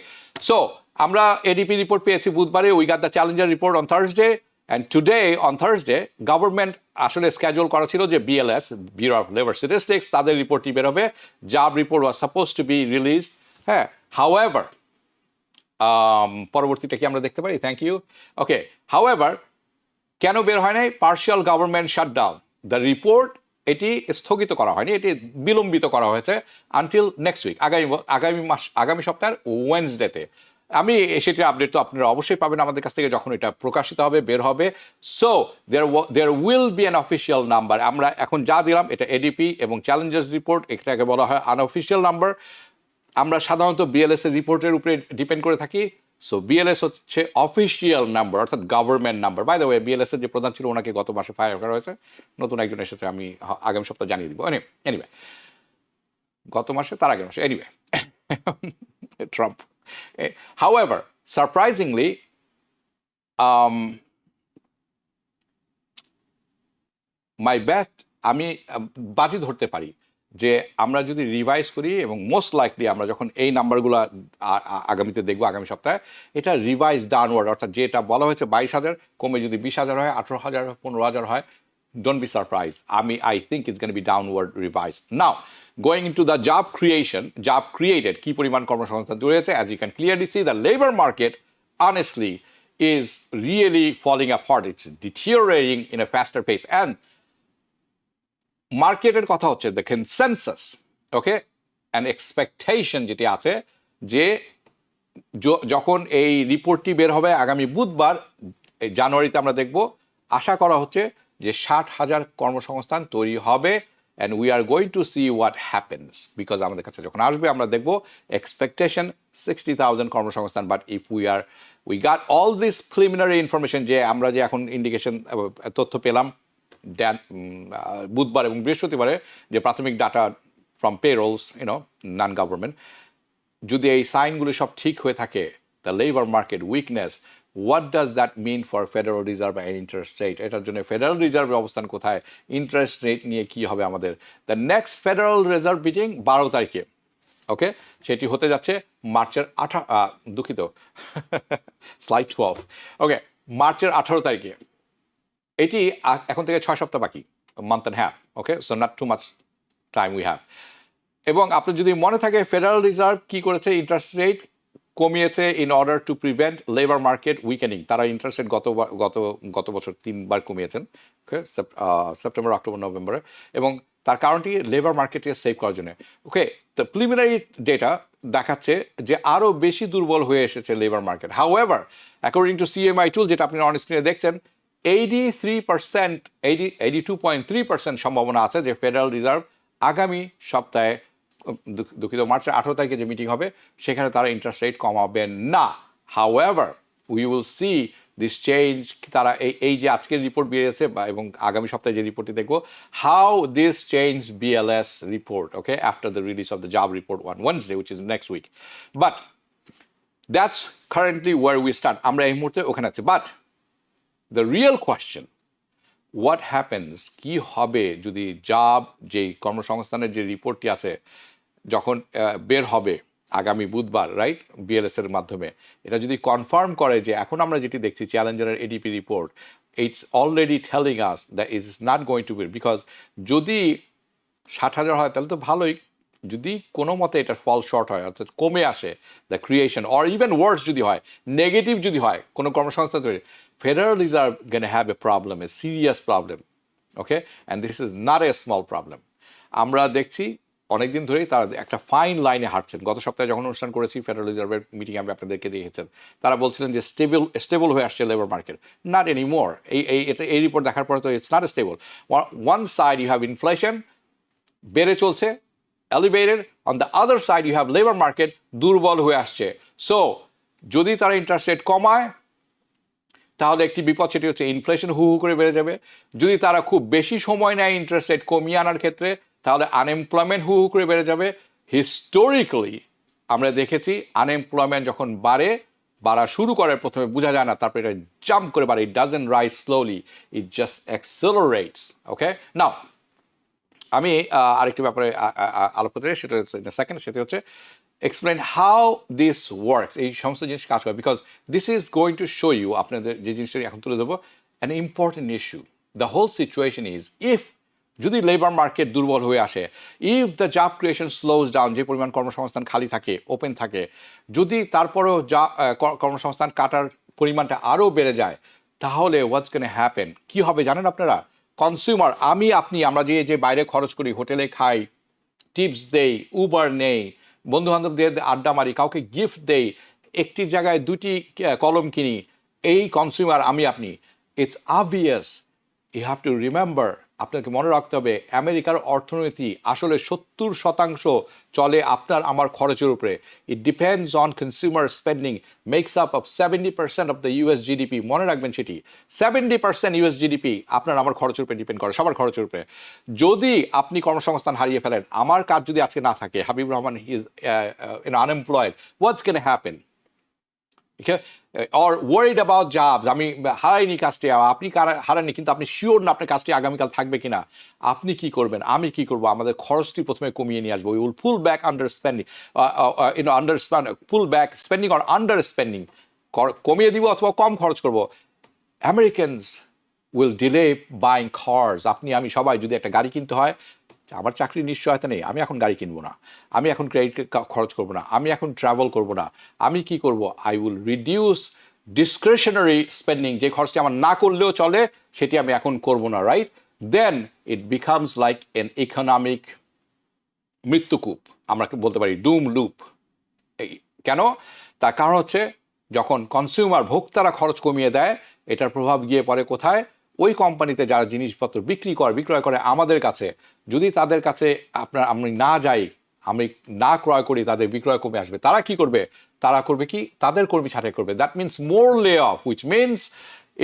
সো আমরা এডিপি রিপোর্ট পেয়েছি বুধবারে, we got the Challenger report on Thursday, and today on Thursday government আসলে স্কেজুল করা ছিল যে BLS, bureau of labour statistics, তাদের রিপোর্টটি বেরোবে, job report was suppose to be release. হ্যাঁ, হাউএভার পরবর্তীটা কি আমরা দেখতে পারি, থ্যাংক ইউ। ওকে, হাউএভার কেন বের হয় নাই, partial government shutdown, the report এটি স্থগিত করা হয়নি, এটি বিলম্বিত করা হয়েছে আনটিল নেক্সট উইক, আগামী সপ্তাহের ওয়েনসডেতে। আমি সেটির আপডেট তো আপনারা অবশ্যই পাবেন আমাদের কাছ থেকে যখন এটা প্রকাশিত হবে, বের হবে। So there will be an official number. আমরা এখন যা দিলাম এটা এডিপি এবং চ্যালেঞ্জার্স রিপোর্ট, এটাকে বলা হয় আনঅফিসিয়াল নাম্বার। আমরা সাধারণত বিএলএস এর রিপোর্টের উপরে ডিপেন্ড করে থাকি। সো বিএলএস হচ্ছে অফিসিয়াল নাম্বার, অর্থাৎ government number. By the way, BLS এর যে প্রধান ছিল ওনাকে গত মাসে ফায়ার করা হয়েছে, নতুন একজন এসেছে, আমি আগামী সপ্তাহে জানিয়ে দিব। এনিওয়ে, গত মাসে, তার আগের মাসে, এনিওয়ে ট্রাম্প। However, surprisingly, মাই ব্যাট আমি বাজি ধরতে পারি যে আমরা যদি রিভাইজ করি এবং মোস্ট লাইকলি আমরা যখন এই নাম্বারগুলো আগামীতে দেখবো আগামী সপ্তাহে, এটা রিভাইজ ডাউনওয়ার্ড, অর্থাৎ যেটা বলা হয়েছে 22,000 কমে যদি 20,000 হয়, 18,000 হয়, 15,000 হয়, don't be surprised. I think it's going to be downward revised. Now, going into the job created, কি পরিমাণ কর্মসংস্থান তৈরি হয়েছে, as you can clearly see, the labor market, honestly, is really falling apart. It's deteriorating in a faster pace. And মার্কেটের কথা হচ্ছে the consensus, okay, and expectation যেটি আছে যে যখন এই রিপোর্টটি বের হবে আগামী বুধবার জানুয়ারিতে আমরা দেখব, আশা করা হচ্ছে যে 60,000 কর্মসংস্থান তৈরি হবে, and we are going to see what happens, because আমাদের কাছে যখন আসবে আমরা দেখব এক্সপেকটেশন 60,000 কর্মসংস্থান, but if we got all this preliminary information, যে আমরা যে এখন ইন্ডিকেশন তথ্য পেলাম বুধবার এবং বৃহস্পতিবারে, যে প্রাথমিক data from payrolls, non government, যদি এই সাইনগুলো সব ঠিক হয়ে থাকে, the labour market weakness, what does that mean for federal reserve and interest rate, এটার জন্য ফেডারেল রিজার্ভের অবস্থান কোথায়, ইন্টারেস্ট রেট নিয়ে কি হবে আমাদের। The next federal reserve meeting 12 তারিখে, ওকে, সেটি হতে যাচ্ছে মার্চের দুঃখিত স্লাইড 12, ওকে, মার্চের 18 তারিখে। এটি এখন থেকে 6 সপ্তাহ বাকি, month and half, okay, so not too much time we have. এবং আপনার যদি মনে থাকে ফেডারেল রিজার্ভ কি করেছে, ইন্টারেস্ট রেট কমিয়েছে in order to prevent labour market weakening. তারা ইন্টারেস্ট রেট গত বছর 3বার কমিয়েছেন, ওকে, সেপ্টেম্বর, অক্টোবর, নভেম্বরে, এবং তার কারণটি লেবার মার্কেটকে সেভ করার জন্য। ওকে, দ্য প্রিলিমিনারি ডেটা দেখাচ্ছে যে আরও বেশি দুর্বল হয়ে এসেছে labour market. However, according to CMI tool, যেটা আপনি অন স্ক্রিনে দেখছেন, 82.3% সম্ভাবনা আছে যে ফেডারেল রিজার্ভ আগামী সপ্তাহে, দুঃখিত, মার্চের 18 তারিখে যে মিটিং হবে সেখানে তারা ইন্টারেস্ট রেট কমাবেন না। However, we will see this change, তারা এই যে আজকের রিপোর্ট বেরিয়েছে এবং আগামী সপ্তাহে যে রিপোর্টটি দেখবো, how this change BLS report, okay, after the release of the job report on Wednesday, which is next week. But that's currently where we start, আমরা এই মুহূর্তে ওখানে আছি। But the real question, what happens, কি হবে যদি job, যে কর্মসংস্থানের যে রিপোর্টটি আছে যখন বের হবে আগামী বুধবার, রাইট, BLS এর মাধ্যমে, এটা যদি কনফার্ম করে যে এখন আমরা যেটি দেখছি চ্যালেঞ্জারের ADP report, it's already telling us that it is not going to be, because যদি 60,000 হয় তাহলে তো ভালোই, যদি কোনো মতে এটা ফল শর্ট হয়, অর্থাৎ কমে আসে দ্য ক্রিয়েশন, অর ইভেন ওয়ার্স যদি হয়, নেগেটিভ যদি হয় কোনো কর্মসংস্থান তৈরি, Federal Reserve going to have a problem, a serious problem, okay, and this is not a small problem. আমরা দেখছি অনেকদিন ধরেই তারা একটা ফাইন লাইনে হাঁটছেন। গত সপ্তাহে যখন অনুষ্ঠান করেছি ফেডারেল রিজার্ভের মিটিং, আমি আপনাদেরকে দেখেছেন, তারা বলছিলেন যে স্টেবল হয়ে আসছে labour market. Not any more, এই রিপোর্ট দেখার পরে তো it's not stable. One side you have inflation বেড়ে চলছে, elevated, on the other side you have labour market দুর্বল হয়ে আসছে। সো যদি তারা ইন্টারেস্ট রেট কমায় তাহলে একটি বিপদ, সেটি হচ্ছে ইনফ্লেশন হু করে বেড়ে যাবে। যদি তারা খুব বেশি সময় নেয় ইন্টারেস্ট রেট কমিয়ে আনার ক্ষেত্রে, তাহলে আনএমপ্লয়মেন্ট হু করে বেড়ে যাবে। হিস্টোরিক্যালি আমরা দেখেছি আনএমপ্লয়মেন্ট যখন বাড়া শুরু করে, প্রথমে বোঝা যায় না, তারপরে এটা জাম্প করে বাড়ে, it doesn't rise slowly, it just accelerates, okay. Now আমি আরেকটি ব্যাপারে আলোপ করতে চাই, সেটা হচ্ছে সেকেন্ড, সেটি হচ্ছে explain how this works, এই সমস্ত জিনিস কাজ করে, because this is going to show you, আপনাদের যে জিনিসটা এখন তুলে দেবো, an important issue. The whole situation is, if যদি লেবার মার্কেট দুর্বল হয়ে আসে, if the job creation slows down, যে পরিমাণ কর্মসংস্থান খালি থাকে, ওপেন থাকে, যদি তারপরেও কর্মসংস্থান কাটার পরিমাণটা আরও বেড়ে যায়, তাহলে হোয়াটস গোনা হ্যাপেন, কি হবে জানেন আপনারা? কনজিউমার, আপনি, আমরা যে বাইরে খরচ করি, হোটেলে খাই, টিপস দেই, উবার নেই, বন্ধু বান্ধবদের আড্ডা মারি, কাউকে গিফট দেই, একটি জায়গায় 2টি কলম কিনি, এই কনজিউমার আপনি। It's obvious, you have to remember, আপনাকে মনে রাখতে হবে আমেরিকার অর্থনীতি আসলে 70% চলে আপনার আমার খরচের উপরে। It depends on consumer spending, makes up of 70% of the US GDP। মনে রাখবেন সেটি, 70% US GDP আপনার আমার খরচের উপরে ডিপেন্ড করে, সবার খরচের উপরে। যদি আপনি কর্মসংস্থান হারিয়ে ফেলেন, আমার কাজ যদি আজকে না থাকে, Habibur Rahman he is unemployed, what's gonna happen? Or worried about jobs, আমি হারাইনি কাজটি, আপনি হারাননি কিন্তু আপনি শিওর না আপনার কাজটি আগামীকাল থাকবে কিনা, আপনি কি করবেন, আমি কি করব, আমাদের খরচটি প্রথমে কমিয়ে নিয়ে আসবো, we will pull back under spending, pull back spending or under spending, কমিয়ে দিব অথবা কম খরচ করব। Americans will delay buying cars. আপনি আমি সবাই যদি একটা গাড়ি কিনতে হয়, আমার চাকরির নিশ্চয়তা নেই, আমি এখন গাড়ি কিনবো না, আমি এখন ক্রেডিট খরচ করবো না, আমি এখন ট্রাভেল করবো না, আমি কি করব, I will reduce discretionary spending, যে খরচটি আমার না করলেও চলে সেটি আমি এখন করবো না, right? Then it becomes like an economic মৃত্যুকূপ, আমরা বলতে পারি ডুম লুপ। কেন? তার কারণ হচ্ছে যখন কনজিউমার ভোক্তারা খরচ কমিয়ে দেয়, এটার প্রভাব গিয়ে পড়ে কোথায়? ওই কোম্পানিতে যারা জিনিসপত্র বিক্রয় করে আমাদের কাছে, যদি তাদের কাছে আমি না যাই, আমি না ক্রয় করি, তাদের বিক্রয় কমে আসবে। তারা কি করবে? তারা করবে কি? তাদের কর্মী ছাঁটাই করবে। That means more lay off, which means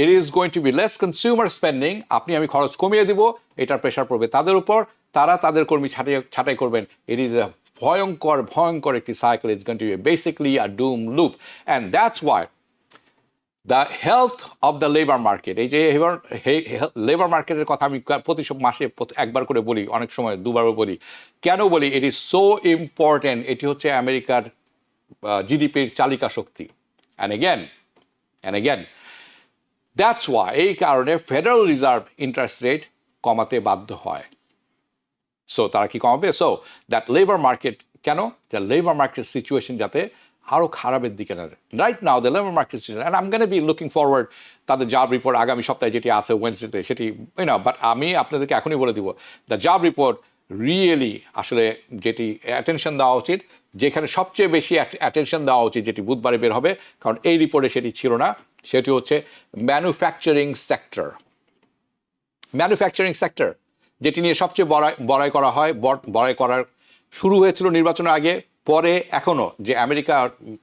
it is going to be less consumer spending. আপনি আমি খরচ কমিয়ে দিব, এটার প্রেশার পড়বে তাদের উপর, তারা তাদের কর্মী ছাঁটাই করবেন। ইট ইজ এ ভয়ঙ্কর একটি cycle. It's going to be basically a doom loop, and that's why the health of the labour market, এই যে লেবার মার্কেটের কথা আমি প্রতি মাসে একবার করে বলি, অনেক সময় দুবারও বলি। কেন বলি? It is so important. এটি হচ্ছে আমেরিকার জিডিপির চালিকা শক্তি। অ্যান্ড এগেন দ্যাটস ওয়াই, এই কারণে ফেডারেল রিজার্ভ ইন্টারেস্ট রেট কমাতে বাধ্য হয়। সো তারা কি কমাবে? সো দ্যাট লেবার মার্কেট, কেন? দ্য লেবার মার্কেট সিচুয়েশন যাতে আরও খারাপের দিকে না যায়। Right now the labour market situation, and I am gonna be looking forward তাদের জব রিপোর্ট আগামী সপ্তাহে যেটি আছে ওয়েডনেসডেতে, সেটি বাট আমি আপনাদেরকে এখনই বলে দিব, দ্য জব রিপোর্ট রিয়েলি আসলে যেটি অ্যাটেনশন দেওয়া উচিত, যেখানে সবচেয়ে বেশি অ্যাটেনশন দেওয়া উচিত, যেটি বুধবারে বের হবে, কারণ এই রিপোর্টে সেটি ছিল না, সেটি হচ্ছে ম্যানুফ্যাকচারিং সেক্টর, যেটি নিয়ে সবচেয়ে বড়াই করা হয়, বড়াই করার শুরু হয়েছিল নির্বাচনের আগে, পরে এখনো, যে আমেরিকা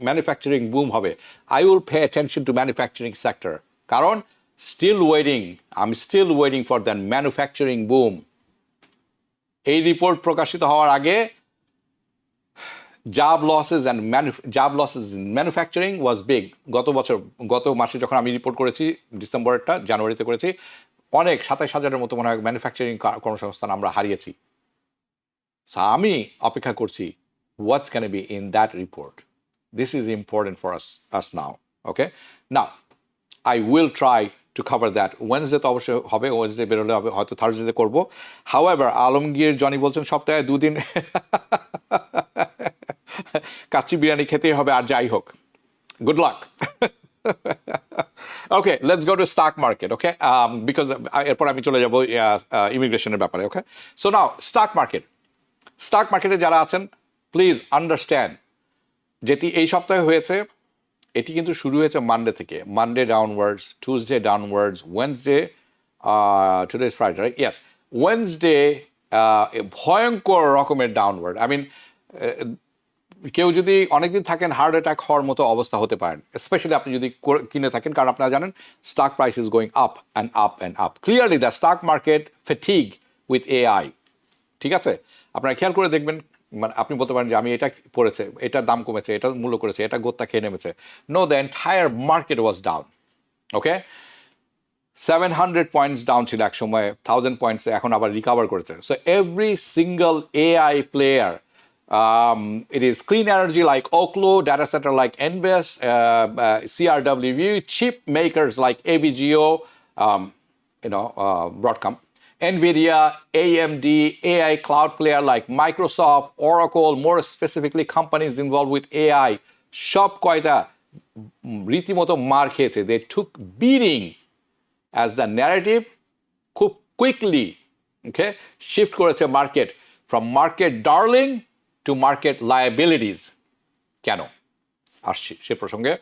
ম্যানুফ্যাকচারিং বুম হবে। I will pay attention to manufacturing sector, কারণ আমি still waiting for that manufacturing boom. এই রিপোর্ট প্রকাশিত হওয়ার আগে job losses in manufacturing was big. গত মাসে যখন আমি রিপোর্ট করেছি, ডিসেম্বরেরটা, জানুয়ারিতে করেছি, অনেক 27,000-এর মতো মনে হয় ম্যানুফ্যাকচারিং কর্মসংস্থান আমরা হারিয়েছি। আমি অপেক্ষা করছি what's going to be in that report. This is important for us now. Okay? Now, I will try to cover that. Wednesday তো অবশ্যই হবে, Wednesday বেরোলে হবে, হয়তো Thursday করব। However, আলমগীর জনি বলছেন সপ্তাহে 2 দিন কাচ্চি বিরিয়ানি খেতেই হবে, আর যাই হোক। Good luck. Okay, let's go to stock market, okay? Because এরপর আমি চলে যাব ইমিগ্রেশনের ব্যাপারে, okay? So now, stock মার্কেটে যারা আছেন, প্লিজ আন্ডারস্ট্যান্ড, যেটি এই সপ্তাহে হয়েছে, এটি কিন্তু শুরু হয়েছে মানডে থেকে। Monday downwards, Tuesday downwards, Wednesday, today is Friday, right? Yes, Wednesday ভয়ঙ্কর রকমের ডাউনওয়ার্ড। আই মিন, কেউ যদি অনেকদিন থাকেন, হার্ট অ্যাটাক হওয়ার মতো অবস্থা হতে পারেন, স্পেশালি আপনি যদি কিনে থাকেন, কারণ আপনারা জানেন stock price is going up and up and up. Clearly the stock market fatigue with AI. ঠিক আছে, আপনারা খেয়াল করে দেখবেন, মানে আপনি বলতে পারেন যে আমি এটা পড়েছে, এটার দাম কমেছে, এটা মূল্য করেছে, এটা গোত্তা খেয়ে নেমেছে। No, the entire market was down. Okay, 700 points down ছিল এক সময়, 1000 পয়েন্টসে এখন আবার রিকভার করেছে। So every single AI player, it is clean energy like Oklo, data center like Envest, CRWV, chip makers like AVGO, Broadcom, NVIDIA, AMD, AI cloud player like Microsoft, Oracle, more specifically companies involved with AI, সব কয়টা রীতিমতো মার খেয়েছে। They took beating as the narrative খুব quickly, okay, shift করেছে market from market darling to market liabilities. কেন আসছি সে প্রসঙ্গে।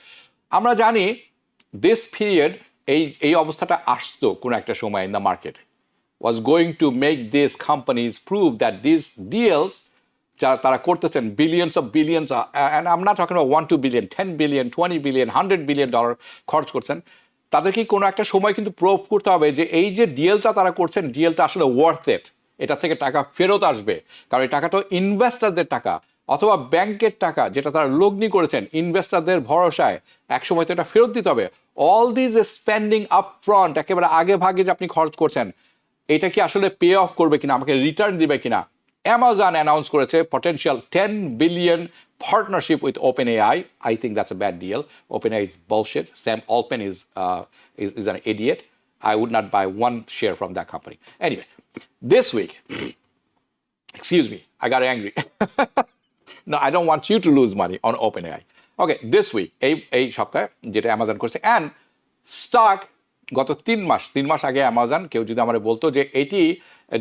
আমরা জানি this period, এই অবস্থাটা আসতো কোনো একটা সময় in the market, was going to make these companies prove that these deals যারা তারা করতেছেন, billions, and I'm not talking about 1-2 billion, 10 billion, 20 billion, $100 billion খরচ করছেন, তাদেরকে কোনো একটা সময় কিন্তু প্রুভ করতে হবে যে এই যে ডিলটা তারা করছেন, ডিলটা আসলে ওয়ার্থ ইট, এটা থেকে টাকা ফেরত আসবে, কারণ এই টাকাটা ইনভেস্টারদের টাকা, অথবা ব্যাংকের টাকা যেটা তারা লগ্নি করেছেন ইনভেস্টরদের ভরসায়, একসময় তো এটা ফেরত দিতে হবে। All this spending up front, একেবারে আগে ভাগে যে আপনি খরচ করছেন, এটা কি আসলে পে অফ করবে কিনা, আমাকে রিটার্ন দিবে কিনা? অ্যামাজন অ্যানাউন্স করেছে potential 10 billion partnership with OpenAI. I think that's a bad deal. OpenAI is bullshit. Sam Altman is an idiot. I would not buy one share from that company. Anyway, this week, excuse me, I got angry. No, I don't want you to lose money on OpenAI. Okay, this week, এই সপ্তাহে যেটা Amazon করছে, and stock গত 3 মাস আগে Amazon, কেউ যদি আমার বলতো যে এটি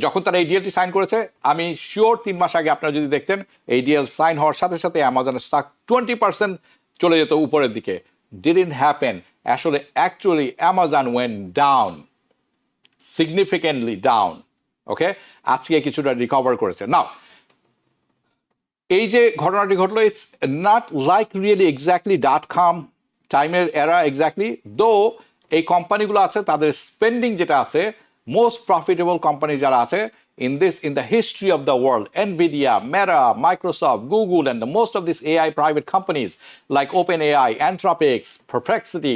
যখন তারা এই ডিএলটি সাইন করেছে, আমি শিওর 3 মাস আগে আপনারা যদি দেখতেন এই ডিএল সাইন হওয়ার সাথে সাথে অ্যামাজনের স্টক 20% চলে যেত উপরের দিকে। Didn't happen. আসলে actually Amazon went down, significantly down. Okay, আজকে কিছুটা রিকভার করেছে। নাও এই যে ঘটনাটি ঘটলো, it's not like really exactly .com টাইমের এরা এক্স্যাক্টলি, দো এই কোম্পানিগুলো আছে তাদের স্পেন্ডিং যেটা আছে, মোস্ট প্রফিটেবল কোম্পানি যারা আছে in the history of the world, Nvidia, Meta, Microsoft, Google, and most of these AI private companies like OpenAI, Anthropic, Perplexity,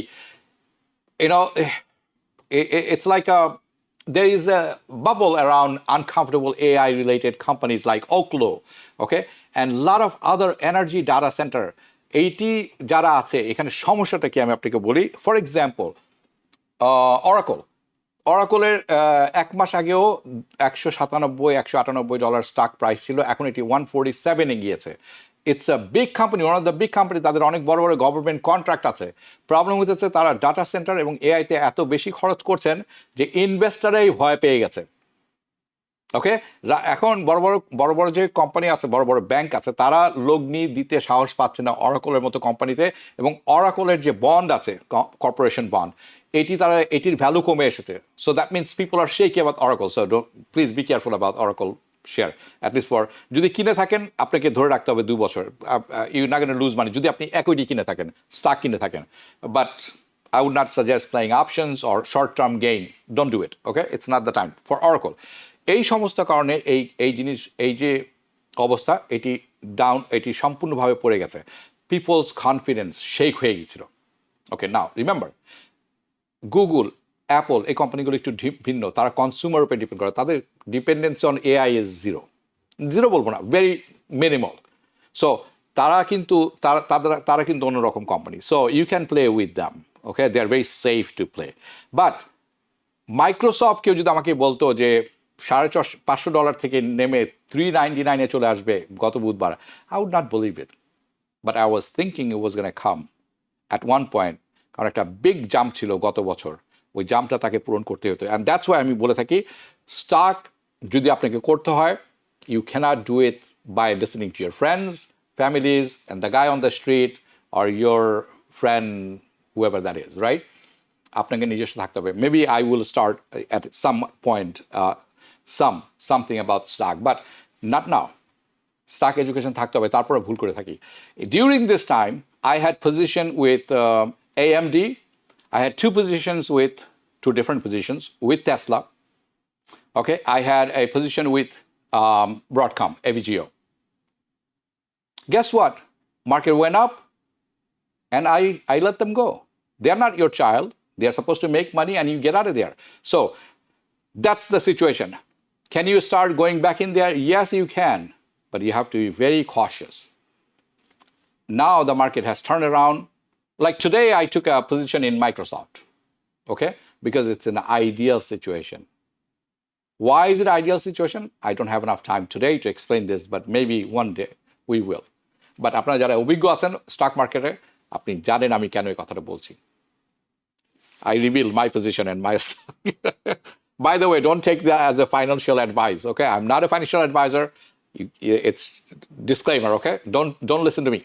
it's like there is a bubble around uncomfortable AI related companies like Oklo, okay, and a lot of other energy data center. এইটি যারা আছে এখানে সমস্যাটা কি আমি আপনাকে বলি। For example অরাকলের 1 মাস আগেও $197-198 stock price ছিল, এখন এটি 147-এ গিয়েছে। It's a big company, one of the big company, তাদের অনেক বড় বড় গভর্নমেন্ট কন্ট্রাক্ট আছে। প্রবলেম হচ্ছে তারা ডাটা সেন্টার এবং এআইতে এত বেশি খরচ করছেন যে ইনভেস্টারই ভয় পেয়ে গেছে। ওকে, এখন বড় বড় যে কোম্পানি আছে, বড় বড় ব্যাংক আছে, তারা লগ্নি দিতে সাহস পাচ্ছে না অরাকলের মতো কোম্পানিতে, এবং অরাকলের যে বন্ড আছে, কর্পোরেশন বন্ড, এটির ভ্যালু কমে এসেছে। So that means people are shaky about Oracle. So please be careful about Oracle share, at least for, যদি কিনে থাকেন আপনাকে ধরে রাখতে হবে 2 বছর। ইউ না গোনা লুজ মানি যদি আপনি ইকুইটি কিনে থাকেন, স্টক কিনে থাকেন। But I would not suggest playing options or short-term gain. Don't do it. Okay, it's not the time for Oracle. এই সমস্ত কারণে এই যে অবস্থা, এটি ডাউন, এটি সম্পূর্ণভাবে পড়ে গেছে। পিপলস কনফিডেন্স শেক হয়ে গিয়েছিল। ওকে, নাও রিমেম্বার, গুগল, অ্যাপল, এই কোম্পানিগুলো একটু ভিন্ন, তারা কনজিউমার উপরে ডিপেন্ড করে, তাদের dependency on AI is zero বলবো না, ভেরি মিনিমাল। সো তারা কিন্তু অন্যরকম company. So you can play with them. Okay, they are very safe to play. But Microsoft কেউ যদি আমাকে বলতো যে $500 থেকে নেমে $399-এ চলে আসবে গত বুধবার, I would not believe it. But I was thinking it was going to come at one point, কারণ একটা বিগ জাম্প ছিল গত বছর, ওই জাম্পটা তাকে পূরণ করতে হতো। অ্যান্ড দ্যাটস ওয়াই আমি বলে থাকি, স্টক যদি আপনাকে করতে হয়, you cannot do it by listening to your friends, families, and the guy on the street or your friend, whoever that is, right? আপনাকে নিজস্ব থাকতে হবে। Maybe I will start at some point something about stock, but not now. Stock education থাকতে হবে, তারপরে ভুল করে থাকি। During this time, I had position with AMD. I had 2 positions with 2 different positions with Tesla. Okay, I had a position with Broadcom, AVGO. Guess what? Market went up, and I let them go. They are not your child. They are supposed to make money, and you get out of there. So that's the situation. Can you start going back in there? Yes, you can, but you have to be very cautious. Now the market has turned around. Like today, I took a position in Microsoft, okay, because it's an ideal situation. Why is it an ideal situation? I don't have enough time today to explain this, but maybe one day we will. But আপনারা যারা অভিজ্ঞ আছেন stock মার্কেটে, আপনি জানেন আমি কেন এই কথাটা বলছি। I reveal my position and my By the way, don't take that as a financial advice, okay? I'm not a financial advisor. It's disclaimer, okay? Don't listen to me.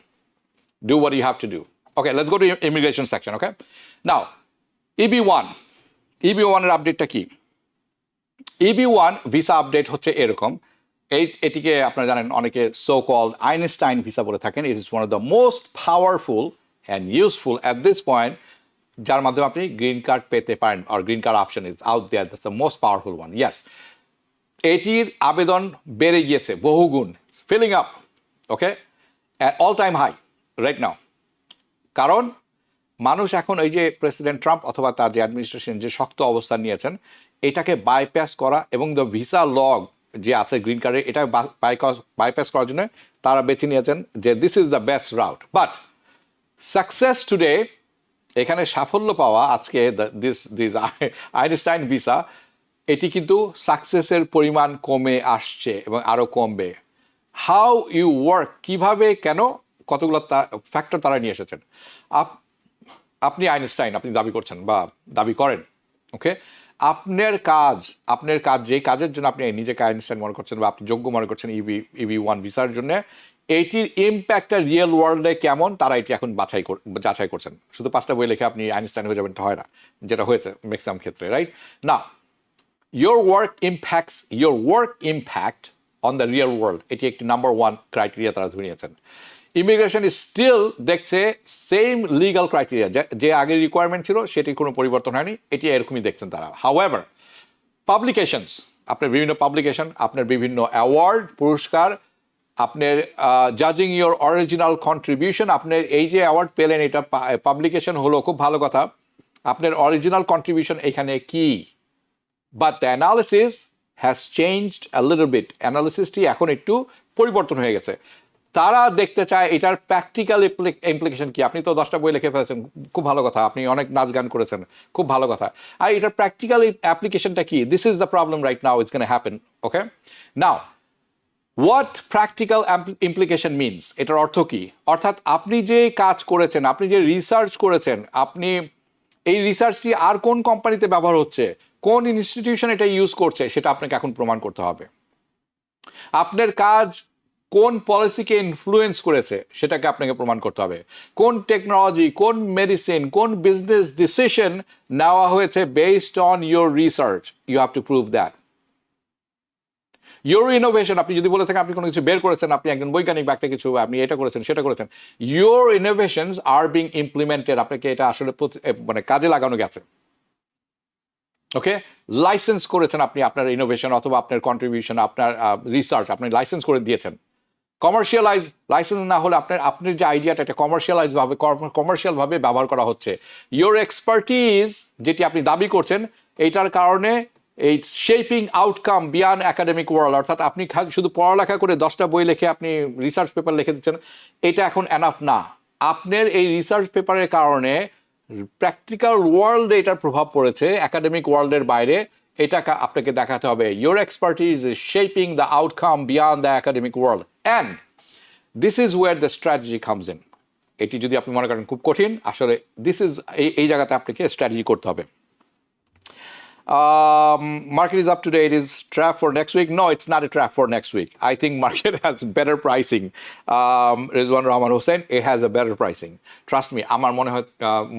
Do what you have to do. Okay, let's go to immigration section, okay? Now, EB1 এর আপডেটটা কি? EB1 visa update হচ্ছে এরকম। এটিকে আপনারা জানেন অনেকে so called Einstein visa বলে থাকেন। It is one of the most powerful and useful at this point, যার মাধ্যমে আপনি গ্রিন কার্ড পেতে পারেন, আর green card option is out there, that's the most powerful one. Yes, এটির আবেদন বেড়ে গিয়েছে বহুগুণ, filling up, okay. All time high right now. কারণ মানুষ এখন এই যে প্রেসিডেন্ট ট্রাম্প অথবা তার যে অ্যাডমিনিস্ট্রেশন যে শক্ত অবস্থান নিয়েছেন, এটাকে বাইপাস করা এবং দ্য ভিসা লগ যে আছে গ্রিন কার্ডে, এটা বাইপাস করার জন্য তারা বেছে নিয়েছেন যে this is the best route. But success today, এখানে সাফল্য পাওয়া আজকে দিস আইনস্টাইন ভিসা, এটি কিন্তু সাকসেসের পরিমাণ কমে আসছে এবং আরও কমবে। হাউ ইউ ওয়ার্ক, কীভাবে, কেন, কতগুলো ফ্যাক্টর তারা নিয়ে এসেছেন। আপনি আইনস্টাইন, আপনি দাবি করছেন বা দাবি করেন, ওকে, আপনার কাজ যে কাজের জন্য আপনি নিজেকে আইনস্টাইন মনে করছেন বা আপনি যোগ্য মনে করছেন EB-1 ভিসার জন্য, এইটির ইম্প্যাক্টটা রিয়েল ওয়ার্ল্ডে কেমন তারা এটি এখন যাচাই করছেন। শুধু 5টা বই লিখে আপনি আইনস্টাইন হয়ে যাবেন তা হয় না, যেটা হয়েছে ম্যাক্সিমাম ক্ষেত্রে, রাইট না। your work impact on the real world, এটি একটি নাম্বার 1 ক্রাইটেরিয়া তারা ধরে নিয়েছেন। ইমিগ্রেশন ইজ স্টিল দেখছে সেম লিগাল ক্রাইটেরিয়া, যে আগের রিকোয়ারমেন্ট ছিল সেটি কোনো পরিবর্তন হয়নি, এটি এরকমই দেখছেন তারা। হাউএভার পাবলিকেশনস, আপনার বিভিন্ন পাবলিকেশন, আপনার বিভিন্ন অ্যাওয়ার্ড পুরস্কার, আপনার জাজিং ইয়োর অরিজিনাল কন্ট্রিবিউশন, আপনার এই যে অ্যাওয়ার্ড পেলেন এটা পাবলিকেশন হলো, খুব ভালো কথা, আপনার অরিজিনাল কন্ট্রিবিউশন এখানে কি। But the analysis has changed a little bit, অ্যানালিসিসটি এখন একটু পরিবর্তন হয়ে গেছে। তারা দেখতে চায় এটার প্র্যাকটিক্যাল ইমপ্লিকেশন কি। আপনি তো 10টা বই লিখে ফেলেছেন, খুব ভালো কথা, আপনি অনেক নাচ গান করেছেন, খুব ভালো কথা, আর এটার প্র্যাকটিক্যাল অ্যাপ্লিকেশনটা কি। This is the problem right now, it's gonna happen, okay. Now what practical implication means, এটার অর্থ কি। অর্থাৎ আপনি যে কাজ করেছেন, আপনি যে রিসার্চ করেছেন, আপনি এই রিসার্চটি আর কোন কোম্পানিতে ব্যবহার হচ্ছে, কোন ইনস্টিটিউশন এটা ইউজ করছে, সেটা আপনাকে এখন প্রমাণ করতে হবে। আপনার কাজ কোন পলিসিকে ইনফ্লুয়েন্স করেছে সেটাকে আপনাকে প্রমাণ করতে হবে। কোন টেকনোলজি, কোন মেডিসিন, কোন বিজনেস ডিসিশন নেওয়া হয়েছে based on your research, you have to prove that. Your innovation, আপনি যদি বলে থাকেন আপনি কোনো কিছু বের করেছেন, আপনি একজন বৈজ্ঞানিক বা একটা কিছু আপনি এটা করেছেন সেটা করেছেন, your innovations are being implemented, আপনাকে এটা আসলে মানে কাজে লাগানো গেছে, ওকে। লাইসেন্স করেছেন আপনি আপনার ইনোভেশন অথবা আপনার কন্ট্রিবিউশন, আপনার রিসার্চ আপনি লাইসেন্স করে দিয়েছেন। কমার্শিয়ালাইজ, লাইসেন্স না হলে আপনার যে আইডিয়াটা এটা কমার্শিয়াল ভাবে ব্যবহার করা হচ্ছে। ইয়োর এক্সপার্টিজ যেটি আপনি দাবি করছেন, এইটার কারণে এই shaping outcome beyond academic world, অর্থাৎ আপনি শুধু পড়ালেখা করে 10টা বই লিখে আপনি রিসার্চ পেপার লিখে দিচ্ছেন, এটা এখন এনাফ না। আপনার এই রিসার্চ পেপারের কারণে প্র্যাকটিক্যাল ওয়ার্ল্ডে এটার প্রভাব পড়েছে, একাডেমিক ওয়ার্ল্ডের বাইরে, এটা আপনাকে দেখাতে হবে। Your expertise is shaping the outcome beyond the academic world, and this is where the strategy comes in. এটি যদি আপনি মনে করেন খুব কঠিন, আসলে দিস ইজ এই জায়গাতে আপনাকে স্ট্র্যাটেজি করতে হবে। Market is up today. It is trap for next week. No, it's not a trap for next week. I think market has better pricing. Rizwan Rahman Hussain, it has a better pricing. Trust me, আমার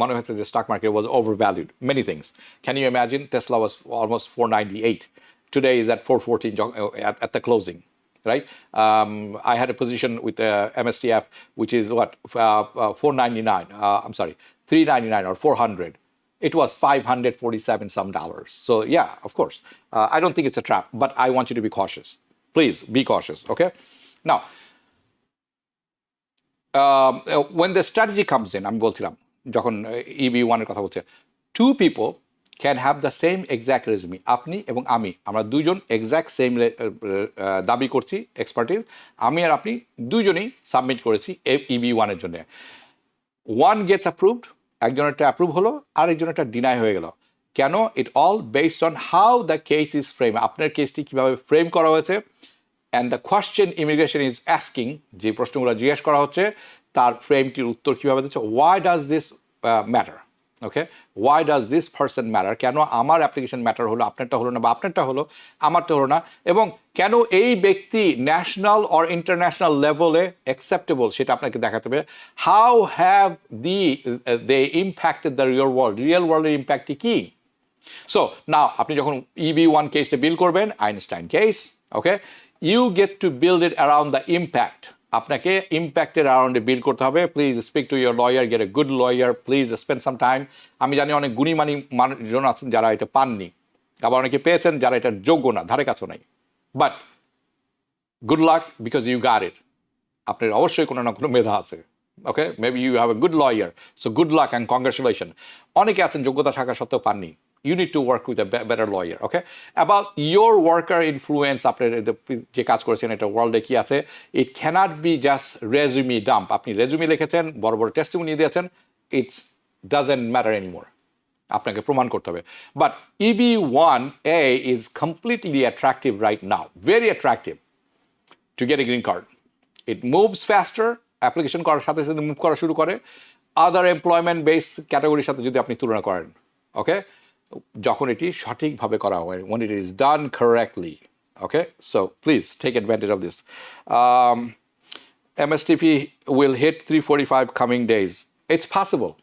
মনে হচ্ছে যে stock market was overvalued. Many things. Can you imagine? Tesla was almost 498. Today is at 414 at the closing. Right? I had a position with MSTF, which is what, 499. I'm sorry, 399 or 400. It was 547 some dollars. So yeah, of course, I don't think it's a trap, but I want you to be cautious. Please be cautious, okay? Now, when the strategy comes in, আমি বলছিলাম যখন EB-1 এর কথা বলছে, two people can have the same exact resume. আপনি এবং আমরা দুইজন এক্স্যাক্ট সেম দাবি করছি এক্সপার্টিজ, আমি আর আপনি দুইজনেই সাবমিট করেছি EB-1 এর জন্য। One gets approved, একজনেরটা অ্যাপ্রুভ হলো, আর একজনেরটা ডিনাই হয়ে গেল। কেন? It all based on how the case is frame, আপনার কেসটি কীভাবে ফ্রেম করা হয়েছে, and the question immigration is asking, যে প্রশ্নগুলো জিজ্ঞেস করা হচ্ছে তার ফ্রেমটির উত্তর কীভাবে দিচ্ছে। Why does this matter, okay, why does this person matter, কেন আমার অ্যাপ্লিকেশন ম্যাটার হলো, আপনারটা হলো না, বা আপনারটা হলো আমারটা হলো না, এবং কেন এই ব্যক্তি ন্যাশনাল অর ইন্টারন্যাশনাল লেভেলে অ্যাকসেপ্টেবল সেটা আপনাকে দেখাতে হবে। How have they impacted the real ওয়ার্ল্ডের ইম্প্যাক্টটি কী। সো নাও আপনি যখন EB-1 কেসটা বিল করবেন, Einstein case, okay, you get to build it around the impact, আপনাকে ইম্প্যাক্টের অ্যারাউন্ডে বিল করতে হবে। Please speak to your lawyer, get a good lawyer, please spend some time. আমি জানি অনেক গুণীমানী মানুষজন আছেন যারা এটা পাননি, আবার অনেকে পেয়েছেন যারা এটার যোগ্য না, ধারে কাছেও নাই। But good luck, because you got it. আপনার অবশ্যই কোনো না কোনো মেধা আছে। Okay, maybe you have a good lawyer, so good luck and congratulation. অনেকে আছেন যোগ্যতা থাকা সত্ত্বেও পাননি। You need to work with a better lawyer. Okay, about your worker influence, আপনার যে কাজ করেছেন এটা ওয়ার্ল্ডে কি আছে, it cannot be just resume dump. আপনি রেজুমে লিখেছেন, বড় বড় টেস্টিমনি দিয়েছেন, it's doesn't matter anymore. আপনাকে প্রমাণ করতে হবে। But EB-1A is completely attractive right now, very attractive to get a green card. It moves faster, application করার সাথে সাথে মুভ করা শুরু করে আদার এমপ্লয়মেন্ট বেস ক্যাটাগরির সাথে যদি আপনি তুলনা করেন। ওকে, যখন এটি সঠিকভাবে করা হয়, when it is done correctly. Okay, so please take advantage of this. MSTP will hit 345 coming days. It's possible.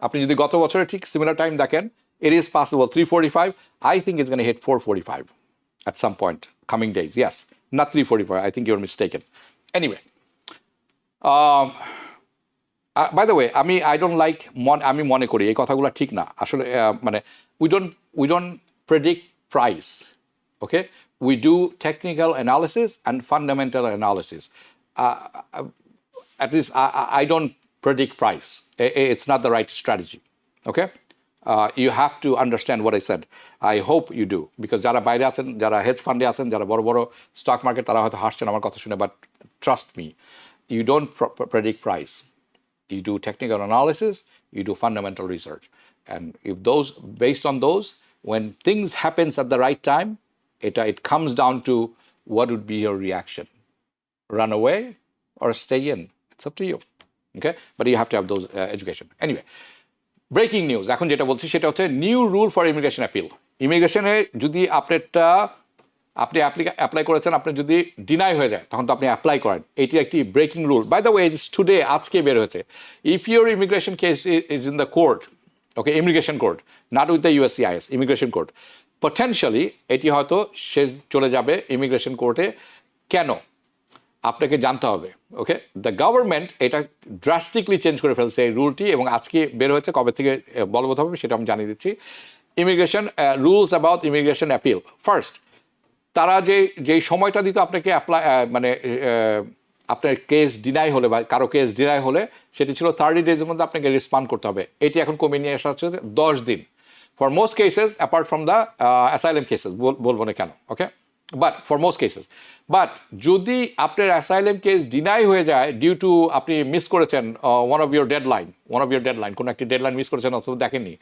আপনি যদি গত বছরে ঠিক সিমিলার টাইম দেখেন, it is possible 345. I think it's going to hit 445 at some point coming days. Yes, not 345. I think you're mistaken. Anyway, by the way, I don't like, আমি মনে করি এই কথাগুলো ঠিক না আসলে। মানে we don't predict price, okay, we do technical analysis and fundamental analysis. At least I don't predict price, it's not the right strategy. Okay, you have to understand what I said. I hope you do, because যারা বাইরে আছেন, যারা hedge ফান্ডে আছেন, যারা বড় বড় stock market, তারা হয়তো হাসছেন আমার কথা শুনে, but trust me, you don't predict price. You do technical analysis, you do fundamental research. And if those, based on those, when things happens at the right time, it comes down to what would be your reaction. Run away or stay in. It's up to you. Okay? But you have to have those education. Anyway, breaking news. এখন যেটা বলছি সেটা হচ্ছে new rule for immigration appeal. ইমিগ্রেশনে যদি আপনি apply করেছেন, আপনার যদি ডিনাই হয়ে যায় তখন তো আপনি অ্যাপ্লাই করেন। এটি একটি breaking rule. By the way, today, আজকে বের হয়েছে, if your immigration case is in the court, okay, immigration court, not with the USCIS, immigration court, potentially এটি হয়তো সে চলে যাবে ইমিগ্রেশন কোর্টে। কেন? আপনাকে জানতে হবে। ওকে, দ্য গভর্নমেন্ট এটা ড্রাস্টিকলি চেঞ্জ করে ফেলছে এই রুলটি, এবং আজকে বের হয়েছে। কবে থেকে বলবৎ হবে সেটা আমি জানিয়ে দিচ্ছি। Immigration rules about immigration appeal. First, তারা যেই সময়টা দিত আপনাকে মানে আপনার কেস ডিনাই হলে বা কারো কেস ডিনাই হলে, সেটি ছিল 30 ডেজের মধ্যে আপনাকে রেসপন্ড করতে হবে। এটি এখন কমিয়ে নিয়ে আসা হচ্ছে 10 দিন for most cases, apart from the asylum cases, বলবো না কেন। Okay, but for most cases. But যদি আপনার অ্যাসাইলাম কেস ডিনাই হয়ে যায় ডিউ টু আপনি মিস করেছেন ওয়ান অফ ইউর ডেডলাইন, কোনো একটি ডেডলাইন মিস করেছেন অথবা দেখেননি,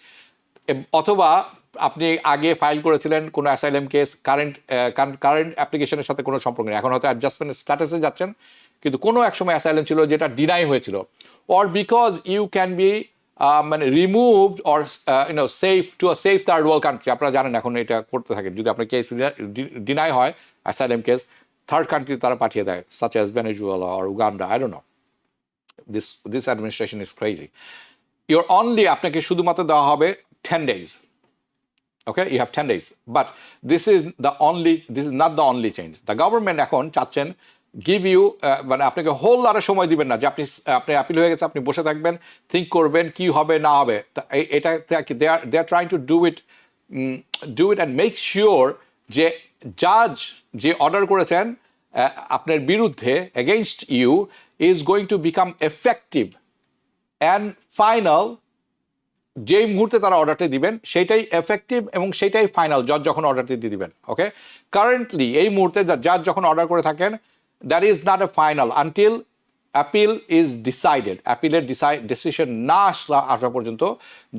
অথবা আপনি আগে ফাইল করেছিলেন কোনো অ্যাসাইলাম কেস, কারেন্ট অ্যাপ্লিকেশনের সাথে কোনো সম্পর্ক নেই, এখন হয়তো অ্যাডজাস্টমেন্ট স্ট্যাটাসে যাচ্ছেন, কিন্তু কোনো এক সময় অ্যাসাইলাম ছিল যেটা ডিনাই হয়েছিল, or because you can be মানে removed or safe to a safe third world country. আপনারা জানেন এখন এটা করতে থাকেন, যদি আপনার কেস ডিনাই হয় অ্যাসাইলাম কেস, থার্ড কান্ট্রি তারা পাঠিয়ে দেয়, such as Venezuela or Uganda, I don't know, this administration is crazy. Your only, আপনাকে শুধুমাত্র দেওয়া হবে 10 days. Okay, you have 10 days. But this is not the only change. The government এখন চাচ্ছেন give you, মানে আপনাকে হোল আরো সময় দিবেন না যে আপনি অ্যাপিল হয়ে গেছে, আপনি বসে থাকবেন, থিঙ্ক করবেন কি হবে না হবে। এটা they are trying to do it and make sure যে জাজ যে অর্ডার করেছেন আপনার বিরুদ্ধে against you is going to become effective and final. যেই মুহূর্তে তারা অর্ডারটি দিবেন সেটাই এফেক্টিভ এবং সেটাই ফাইনাল, জজ যখন অর্ডারটি দিয়ে দিবেন। ওকে, কারেন্টলি এই মুহূর্তে জাজ যখন অর্ডার করে থাকেন, that is not a final until appeal is decided. অ্যাপিলের ডিসিশন না আসা পর্যন্ত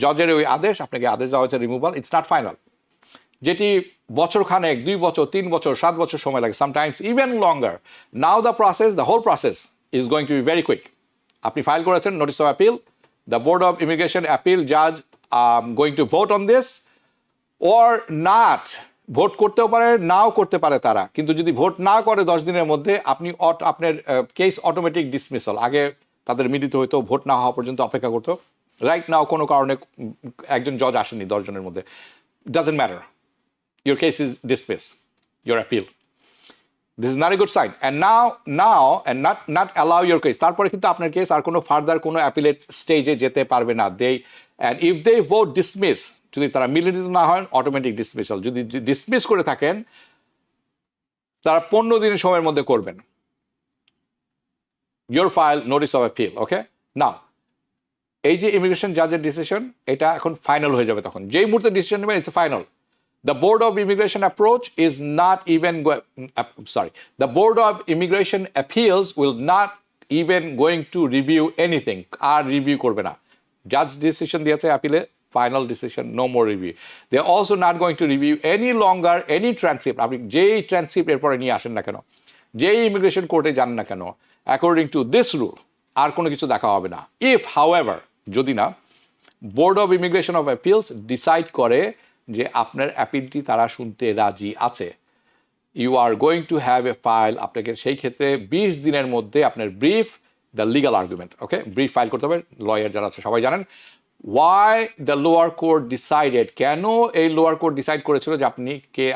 জজের ওই আদেশ, আপনাকে আদেশ দেওয়া হয়েছে রিমুভাল, ইটস নট ফাইনাল, যেটি বছরখানেক, 2 বছর, 3 বছর, 7 বছর সময় লাগে, sometimes even longer. Now the whole process is going to be very quick. আপনি ফাইল করেছেন notice of appeal, the Board of Immigration Appeal judge going to vote on this or not. Vote করতেও পারে, নাও করতে পারে তারা, কিন্তু যদি vote না করে 10 দিনের মধ্যে, আপনার কেস অটোমেটিক ডিসমিসাল। আগে তাদের মিলিত হইতো, ভোট না হওয়া পর্যন্ত অপেক্ষা করতো। রাইট নাও কোনো কারণে একজন জজ আসেনি 10 জনের মধ্যে, doesn't matter, your case is dismiss, your appeal. This is not a good sign. And now and not allow your case. তারপরে কিন্তু আপনার কেস আর কোনো ফার্দার কোনো অ্যাপিলেট স্টেজে যেতে পারবে না। And if they vote dismiss, যদি তারা মিলিত না হয়, অটোমেটিক ডিসমিসাল। যদি ডিসমিস করে থাকেন, তারা 15 দিনের সময়ের মধ্যে করবেন। your file notice of appeal. Okay, now এই যে ইমিগ্রেশন জাজের ডিসিশন এটা এখন ফাইনাল হয়ে যাবে তখন যেই মুহূর্তে ডিসিশন নেবে it's final The Board of Immigration Approach is not even the Board of Immigration Appeals will not even going to review anything. আর রিভিউ করবে না জাজ ডিসিশন দিয়েছে অ্যাপিলে final decision no more review they are also not going to review any longer any transcript আপনি যেই transcript এরপরে নিয়ে আসেন না কেন যেই ইমিগ্রেশন কোর্টে যান না কেন অ্যাকর্ডিং টু দিস রুল আর কোনো কিছু দেখা হবে না ইফ হাউএভার যদি না board of immigration of appeals decide করে যে আপনার অ্যাপিলটি তারা শুনতে রাজি আছে you are going to have a file আপনাকে সেই ক্ষেত্রে 20 দিনের মধ্যে আপনার brief the legal argument okay brief file করতে হবে লয়ার যারা আছে সবাই জানেন why the lower court decided কেন এই লোয়ার কোর্ট ডিসাইড করেছিল যে আপনি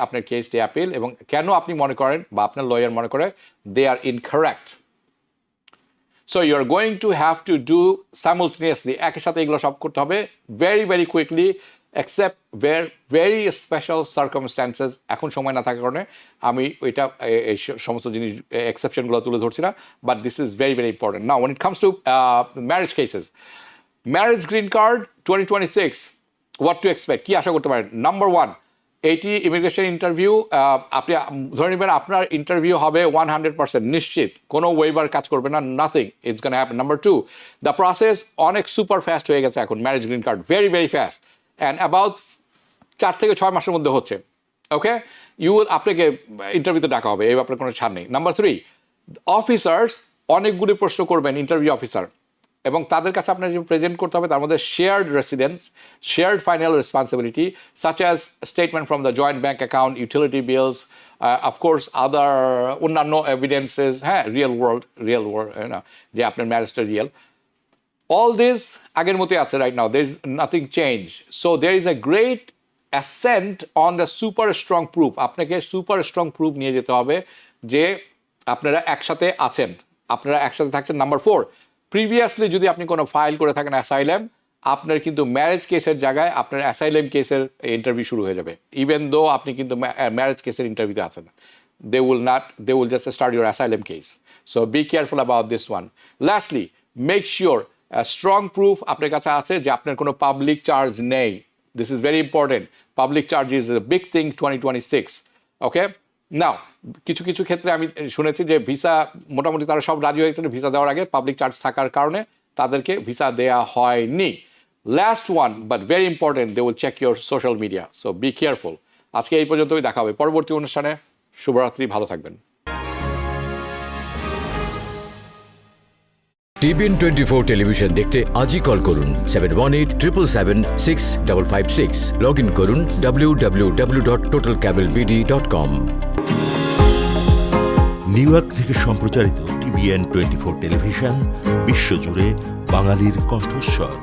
আপনার কেসটি অ্যাপিল এবং কেন আপনি মনে করেন বা আপনার লয়ার মনে করে they are incorrect so you are going to have to do simultaneously একই সাথে এগুলো সব করতে হবে very very quickly except very special circumstances এখন সময় না থাকার কারণে আমি এটা এই সমস্ত জিনিস এক্সেপশনগুলো তুলে ধরছি না but this is very very important now when it comes to marriage cases marriage green card 2026 what to expect কি আশা করতে পারেন নাম্বার 1 এইটি ইমিগ্রেশন ইন্টারভিউ আপনি ধরে নেবেন আপনার ইন্টারভিউ হবে 100% নিশ্চিত কোনো ওয়েবার কাজ করবে না nothing it's gonna happen number 2 the process অনেক সুপার ফাস্ট হয়ে গেছে এখন marriage green card very very fast and about 4 থেকে 6 মাসের মধ্যে হচ্ছে ওকে আপনাকে ইন্টারভিউতে ডাকা হবে এই ব্যাপারে কোনো ছাড় নেই নাম্বার 3 অফিসার্স অনেকগুলি প্রশ্ন করবেন ইন্টারভিউ অফিসার এবং তাদের কাছে আপনার যে প্রেজেন্ট করতে হবে তার মধ্যে shared residence shared final responsibility such as statement from the joint bank account utility bills of course other অন্যান্য এভিডেন্সেস হ্যাঁ রিয়েল ওয়ার্ল্ড যে আপনার ম্যারেজটা রিয়েল all this আগের মতোই আছে right now there is nothing changed so there is a great ascent on the super strong proof আপনাকে super strong proof নিয়ে যেতে হবে যে আপনারা একসাথে আছেন আপনারা একসাথে থাকছেন নাম্বার 4 প্রিভিয়াসলি যদি আপনি কোনো ফাইল করে থাকেন অ্যাসাইলাম আপনার কিন্তু ম্যারেজ কেসের জায়গায় আপনার অ্যাসাইলাম কেসের ইন্টারভিউ শুরু হয়ে যাবে ইভেন দো আপনি কিন্তু ম্যারেজ কেসের ইন্টারভিউতে আছেন they will just start your asylum case so be careful about this one lastly make sure strong proof আপনার কাছে আছে যে আপনার কোনো পাবলিক চার্জ নেই this is very important public charge is a big thing 2026 ওকে নাও কিছু কিছু ক্ষেত্রে আমি শুনেছি যে ভিসা মোটামুটি তারা সব রাজি হয়েছে ভিসা দেওয়ার আগে পাবলিক চার্জ থাকার কারণে তাদেরকে ভিসা দেওয়া হয়নি last one but very important they will check your social media so be careful আজকে এই পর্যন্তই দেখা হবে পরবর্তী অনুষ্ঠানে শুভরাত্রি ভালো থাকবেন
টিবিএন 24 টেলিভিশন দেখতে আজই কল করুন 7187776556 লগ ইন করুন www.totalcablebd.com
নিউ ইয়র্ক থেকে সম্প্রচারিত টিবিএন 24 টেলিভিশন বিশ্বজুড়ে বাঙালির কণ্ঠস্বর।